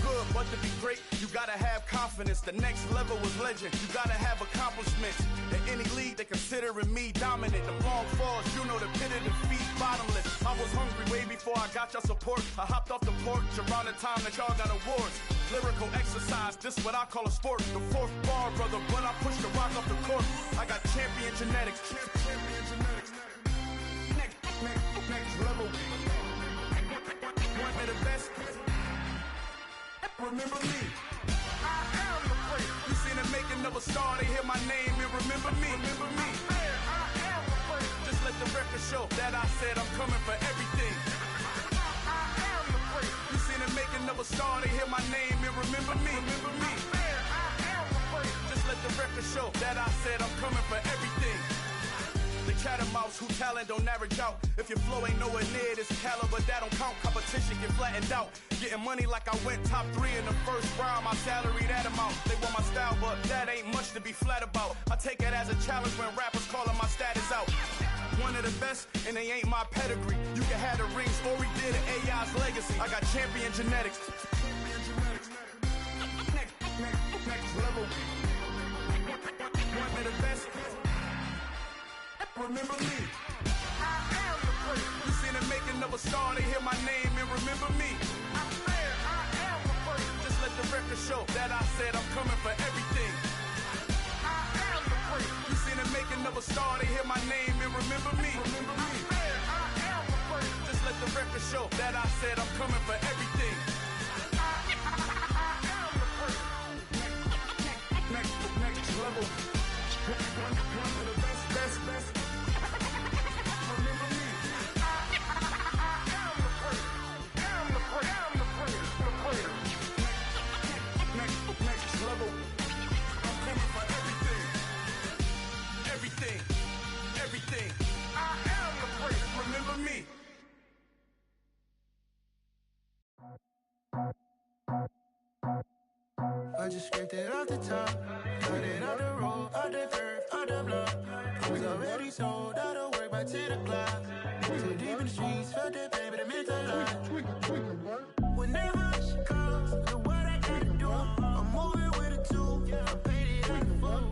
Good, but to be great, you gotta have confidence. The next level was legend. You gotta have accomplishments. In any league, they considering me dominant. The long falls, you know the pit of defeat, bottomless. I was hungry way before I got your support. I hopped off the porch around the time that y'all got awards. Lyrical exercise, this what I call a sport. The fourth bar, brother, when I push the rock off the court. I got champion genetics. Champion genetics. Next level. One of the best. Remember me. I am the first. You seen the making of a star, they hear my name and remember me. Remember me. I am the first. Just let the record show that I said I'm coming for everything. I am the first. You seen the making of a star, they hear my name and remember me. Remember me. I am the first. Just let the record show that I said I'm coming for everything. The chattermouths who talent don't average out. If your flow ain't nowhere near this caliber, that don't count. Competition get flattened out. Getting money like I went top 3 in the first round. My salary that amount. They want my style, but that ain't much to be flat about. I take it as a challenge when rappers calling my status out. One of the best, and they ain't my pedigree. You can have the rings, or we did an AI's legacy. I got champion genetics. Next level. One of the best. Remember me. I am the first. You seen the making of a star, they hear my name and remember me. I am the first. Just let the record show that I said I'm coming for everything. I am the first. You seen the making of a star, they hear my name and remember me. Remember me. I am the first. Just let the record show that I said I'm coming for everything. I am the first. Next level. One of the best. Next level. I'm coming for everything. Everything. I am the first. Remember me. I just scraped it off the top, cut it out the road, out the curve, out the block. It was already sold, out of work by 10 o'clock. Too deep in the streets, felt that pain, but it meant a lot. Whenever she calls, look what I gotta do. I'm moving with a two, I paid it out the full.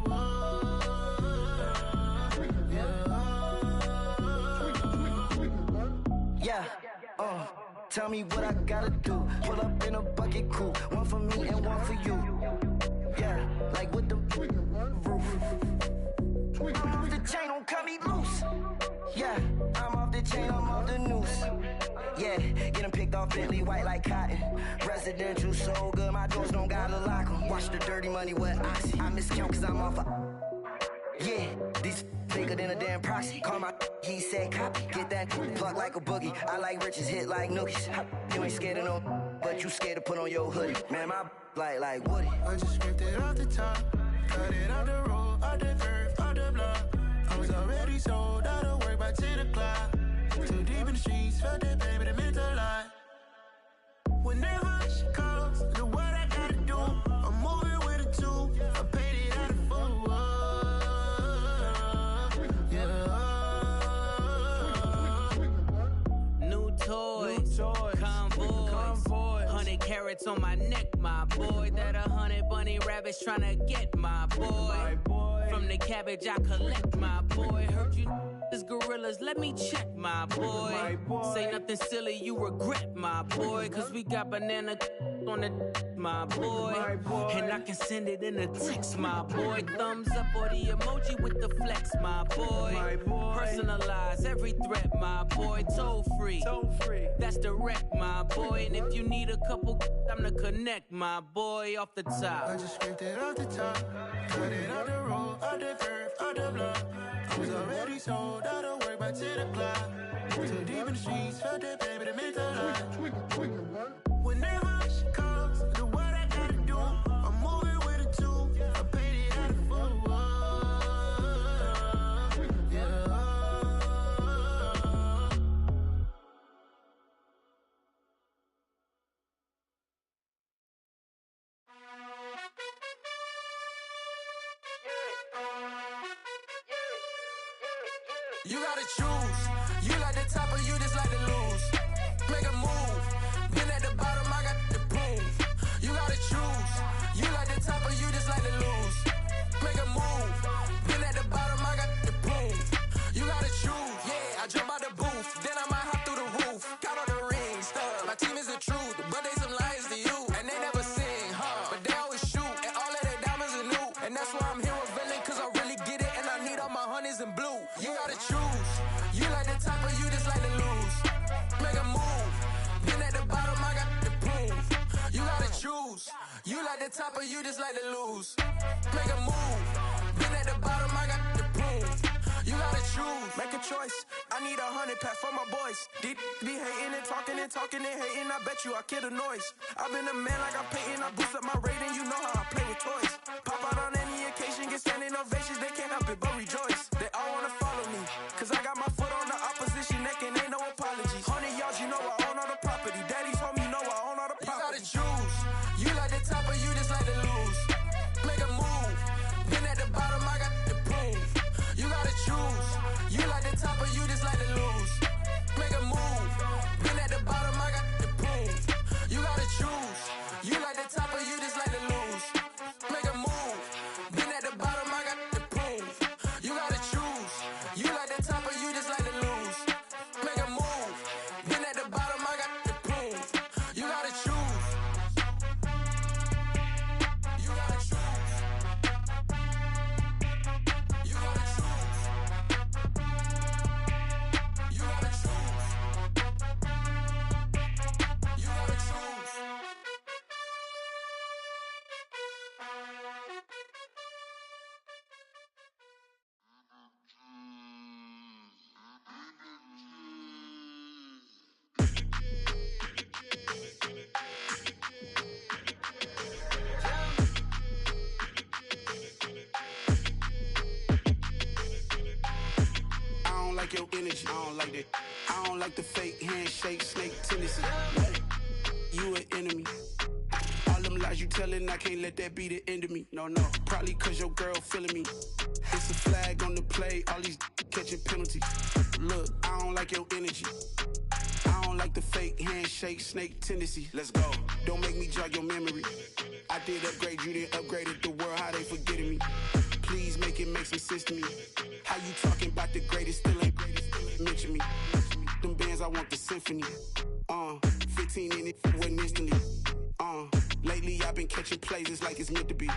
Yeah, tell me what I gotta do. Pull up in a bucket crew, one for me and one for you. Yeah, like with the roof. I'm off the chain, don't cut me loose. Yeah, I'm off the chain, I'm off the noose. Yeah, get them picked off Bentley, white like cotton. Residential, so good, my doors don't gotta lock them. Watch the dirty money with Oxy. I miscount cause I'm off a... Yeah, These bigger than a damn proxy. Call my he said copy. Get that pluck like a boogie. I like riches, hit like nookies. You ain't scared of no, but you scared to put on your hoodie. Man, my like Woody. I just ripped it off the top. Cut it out the road, out the curve, out the block. I was already sold out of work by 10 o'clock. Too deep in the streets, felt that baby, that meant a lot. Whenever she calls, do what I gotta do. I'm moving with a two. I paid it out of full. Yeah. New toys, convoys, 100 carats on my neck, my boy. That 100 bunny rabbits tryna get my boy. From the cabbage I collect, my boy. Heard you is gorillas, let me check, my boy. Say nothing silly, you regret, my boy. Cause we got banana on the my boy. And I can send it in a text, my boy. Thumbs up or the emoji with the flex, my boy. Personalize every threat, my boy. Toll free, that's direct, my boy. And if you need a couple, I'm to connect, my boy, off the top. I just ripped it off the top. Cut it out the road, out the curve, out the block. I was already sold out of work by 10 o'clock. Too deep in the streets, felt that baby, that meant a lot. Whenever she calls, do what I gotta do. I'm moving with a two. I paid it out of full. Yeah. You gotta choose. You like the top or you just like to lose. Make a move. Been at the bottom, I got the proof. You gotta choose. You like the top or you just like to lose. Make a move. Been at the bottom, I got the proof. You gotta choose. Yeah, I jump out the booth. Then I might hop through the roof. Count all the rings. My team is the truth, but they some liars to you. And they never sing, but they always shoot. And all of their diamonds are new. And that's why I'm here revealing, cause I really get it. And I need all my honeys in blue. You gotta choose. You like the top or you just like to lose. Make a move. Been at the bottom, I got the proof. You gotta choose. You like the top or you just like to lose. Make a move. Been at the bottom, I got the proof. You gotta choose. Make a choice. I need 100 pack for my boys. Deep be hating and talking and talking and hating. I bet you I kill the noise. I've been a man like I'm Peyton. I boost up my rating. You know how I play with toys. Pop out on any occasion, get standing ovations. They can't help it but rejoice. They all wanna follow me, cause I got my foot on the opposition neck and ain't no apologies. 100 yards, you know I own all the property. Daddy's home, you know I own all the property. You gotta choose. You like the top or you just like to lose. Make a move. Been at the bottom, I got the proof. You gotta choose. You like the top or you just like to lose. Make a move. Been at the bottom, I got the proof. You gotta choose. You like the top or you just like to lose. Make a move. Been at the bottom, I got the proof. You gotta choose. You like the top or you just like to lose. Make a move. Been at the bottom, I got the proof. You gotta choose. You gotta choose. You gotta choose. You gotta choose. You gotta choose. I don't like your energy. I don't like that. I don't like the fake handshake, snake tendency. You an enemy. All them lies you telling, I can't let that be the end of me. No, probably cause your girl feeling me. It's a flag on the play, all these catching penalties. Look, I don't like your energy. I don't like the fake handshake, snake tendency. Let's go. Don't make me jog your memory. I did upgrade, you didn't upgrade it. The world, how they forgetting me. Please make it make some sense to me. How you talking about the greatest, still ain't greatest, mention me. Them bands, I want the symphony. 15 in it, wasn't instantly. Lately I've been catching plays, it's like it's meant to be.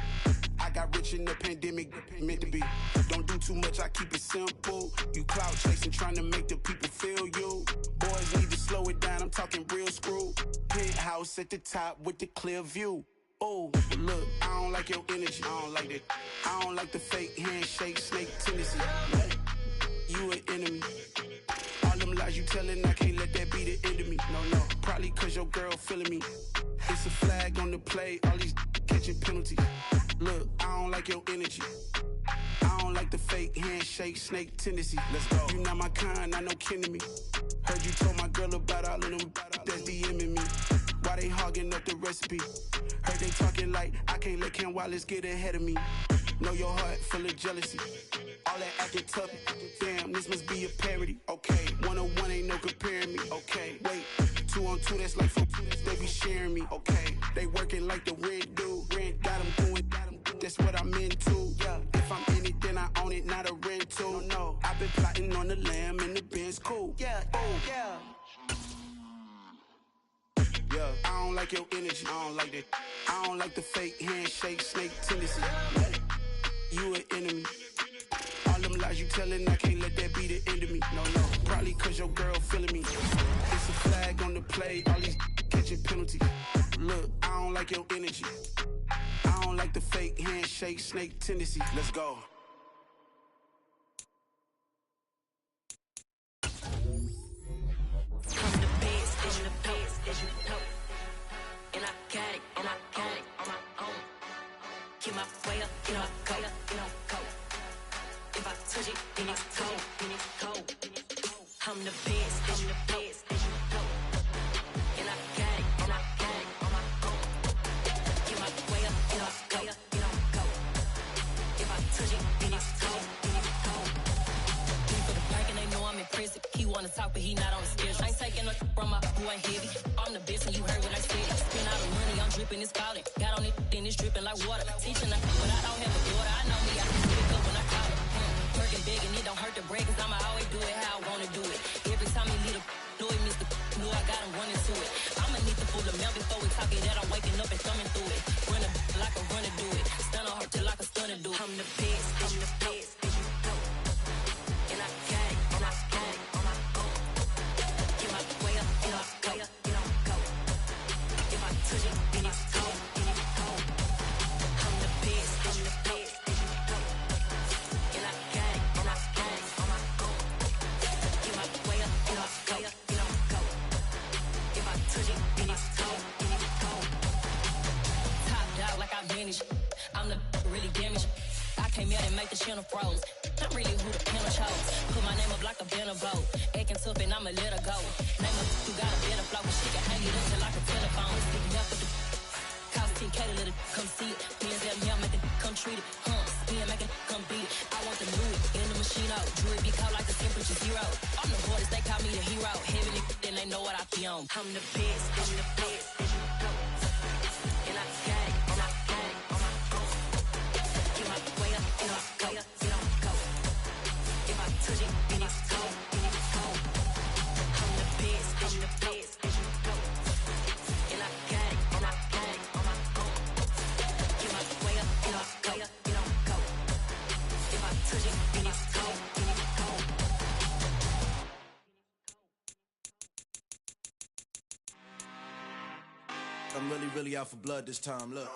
I got rich in the pandemic, meant to be. Don't do too much, I keep it simple. You clout chasing, trying to make the people feel you. Boys need to slow it down, I'm talking real screw. Penthouse at the top with the clear view. Oh, look, I don't like your energy. I don't like that. I don't like the fake handshake, snake tendency. You an enemy. All them lies you telling, I can't let that be the end of me. No, probably cause your girl feeling me. It's a flag on the play, all these catching penalties. Look, I don't like your energy. I don't like the fake handshake, snake tendency. Let's go. You not my kind, not no kin to me. Heard you told my girl about all of them that's DMing me. Why they hogging up the recipe? Heard they talking like I can't let Ken Wallace get ahead of me. Know your heart full of jealousy. All that acting tough. Damn, this must be a parody. Okay, 101 ain't no comparing me. Okay, wait, 2 on 2, that's like 4. They be sharing me. Okay, they working like the rent do. Rent got them going. That's what I'm into. Yeah, if I'm in it, then I own it, not a rental. No, I've been plotting on the lamb and the Benz cool. Yeah, oh yeah. Yeah, I don't like your energy. I don't like that. I don't like the fake handshake, snake tendency. You an enemy. All them lies you telling, I can't let that be the end of me. No, probably cause your girl feeling me. It's a flag on the play, all these catching penalties. Look, I don't like your energy. I don't like the fake handshake, snake tendency. Let's go. I'm the best, and the best, as you know. And I got it, and I got it on my own. Keep my way up, you know, go, you know, go. If I touch it, then it's cold, then it's cold. I'm the best, and the best, as you know. And I got it, and I got it on my own. Keep my way up, you know, go, you know, go. If I touch it, then it's cold, then it's cold. People the bank and they know I'm impressive. He wanna talk, but he not on the schedule. I ain't taking no from my who ain't heavy. I'm the best, and you heard what I said. Spend all the money, I'm dripping, it's falling. Got on it, then it's dripping like water. Teaching her, when I don't have a daughter, I know me, I can pick up when I call her. Working big, and it don't hurt to break, cause I'ma always do it how I wanna do it. Every time he lead a do it, Mr. Knew I got him running to it. I'ma need to pull the mail before we talk it, that I'm waking up and thumbing through it. Run a like a runner do it. Stun on her till like a stunner do it. I'm the best, I'm the best, as you know. And I got it, and I got it on my own. Get my way up, you know, go, you know, go. If I touch it, then it's cold, then it's cold. I'm the best, I'm the best, as you know. And I got it, and I got it on my own. Get my way up, you know, go, you know, go. If I touch it, then it's cold, then it's cold. Topped out like I vanished. I'm the really damaged. I came out and make the channel froze. I'm really who the piano chose. Put my name up like a banner boat. Acting tough and I'ma let her go. Name up, you got a better flow. She can hang it up till like a telephone. Sticking up with the cost 10K to let it come see it. Me and them here make it come treat it. Spin make it come beat it. I want the new in the machine out. Jewelry be cold like the temperature 0. I'm the hardest, they call me the hero. Heaven then they know what I be on. I'm the best, I'm the best, as you know. And I got it, and I got it on my own. Get my way up, you know, go, you know, go. If I touch it, then it's cold, then it's cold. I'm the best, I'm the best, as you know. And I got it, and I got it on my own. Get my way up, you know, go, you know, go. If I touch it, then it's cold, then it's cold. I'm really out for blood this time, look.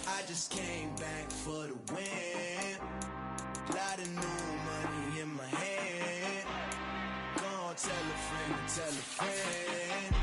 I just came back for the win. Lot of new money in my hand. Gonna tell a friend to tell a friend.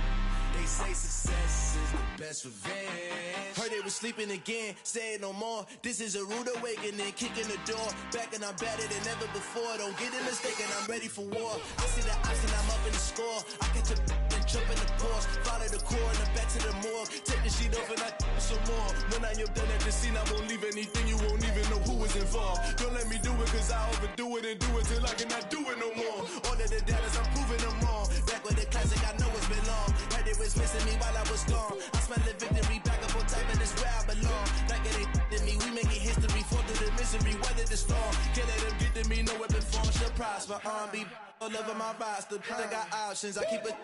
They say success is the best revenge. Heard they was sleeping again, say it no more. This is a rude awakening, kicking the door. Back and I'm better than ever before. Don't get it mistaken, I'm ready for war. I see the option, I'm up in the score. I catch a and jump in the course. Follow the core and the back to the morgue. Take the sheet off and I some more. When I am done at the scene, I won't leave anything. You won't even know who was involved. Don't let me do it, cause I overdo it and do it till I cannot do it no more. All of the doubters, I'm proving them wrong. Back with the classic, I know it's been long. Heard it was missing me while I was gone. I smell the victory back up on top, and it's where I belong. Like it ain't to me, we making history. Fall through the misery, weather the storm. Can't let them get to me, no weapon form shall prosper. R&B all over my roster. I got options, I keep it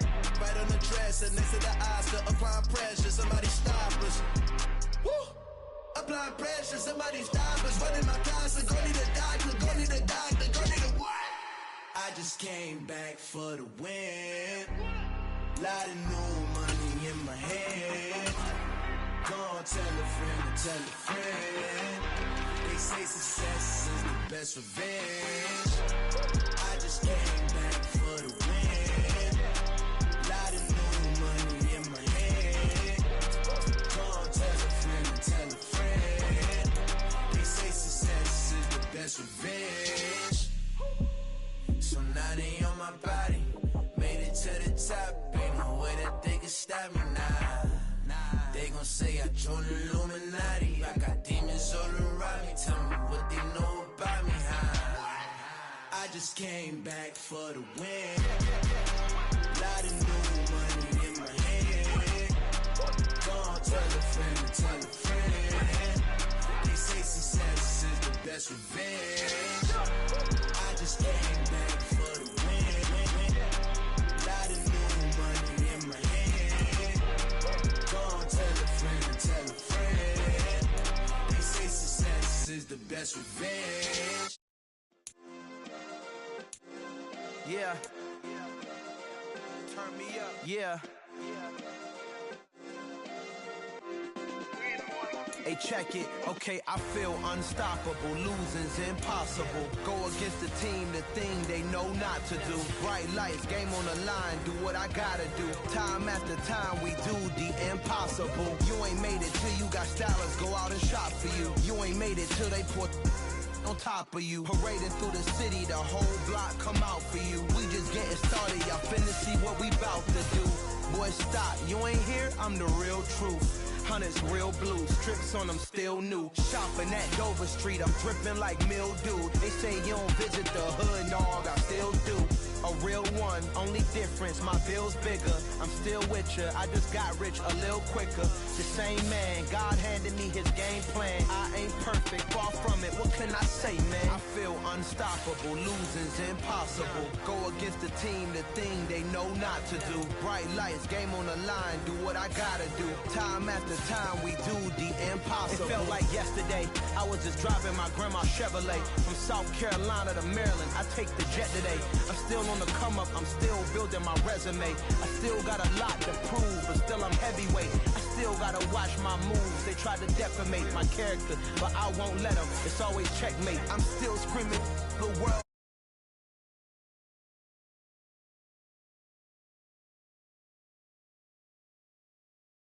right on the dresser. Next to the Oscar, applying pressure. Somebody stop us. Woo! Applying pressure, somebody stop us. Running my closet, go need a doctor, go need a doctor, go need a what? I just came back for the win. Lot of new money in my hand. Gonna tell a friend to tell a friend. They say success is the best revenge. I just came back for the win. Lot of new money in my hand. Gonna tell a friend to tell a friend. They say success is the best revenge. So now they on my body. Made it to the top. Ain't no way that they can stop me now. They gon' say I joined the Illuminati. I got demons all around me. Tell me what they know about me, huh? I just came back for the win. Lot of new money in my hand. Gonna tell a friend to tell a friend. They say success is the best revenge. I just came back for the win. Lot of new money in my hand. Gonna tell a friend to tell a friend. They say success is the best revenge. Yeah. Turn me up. Yeah. Hey, check it. Okay, I feel unstoppable. Losing's impossible. Go against the team, the thing they know not to do. Bright lights, game on the line. Do what I gotta do. Time after time, we do the impossible. You ain't made it till you got stylists go out and shop for you. You ain't made it till they put on top of you. Parading through the city, the whole block come out for you. We just getting started, y'all finna see what we bout to do. Boy, stop, you ain't here, I'm the real truth. Hunters, real blues, tricks on them still new. Shopping at Dover Street, I'm dripping like mildew. They say you don't visit the hood, dog, I still do. A real one, only difference, my bill's bigger. I'm still with ya, I just got rich a little quicker. The same man, God handed me his game plan. I ain't perfect, far from it, what can I say, man? I feel unstoppable, losing's impossible. Go against the team, the thing they know not to do. Bright lights, game on the line, do what I gotta do. Time after time, we do the impossible. It felt like yesterday, I was just driving my grandma's Chevrolet. From South Carolina to Maryland, I take the jet today. I'm still on the come up, I'm still building my resume. I still got a lot to prove, but still I'm heavyweight. I still gotta watch my moves. They try to defamate my character, but I won't let them. It's always checkmate. I'm still screaming the world.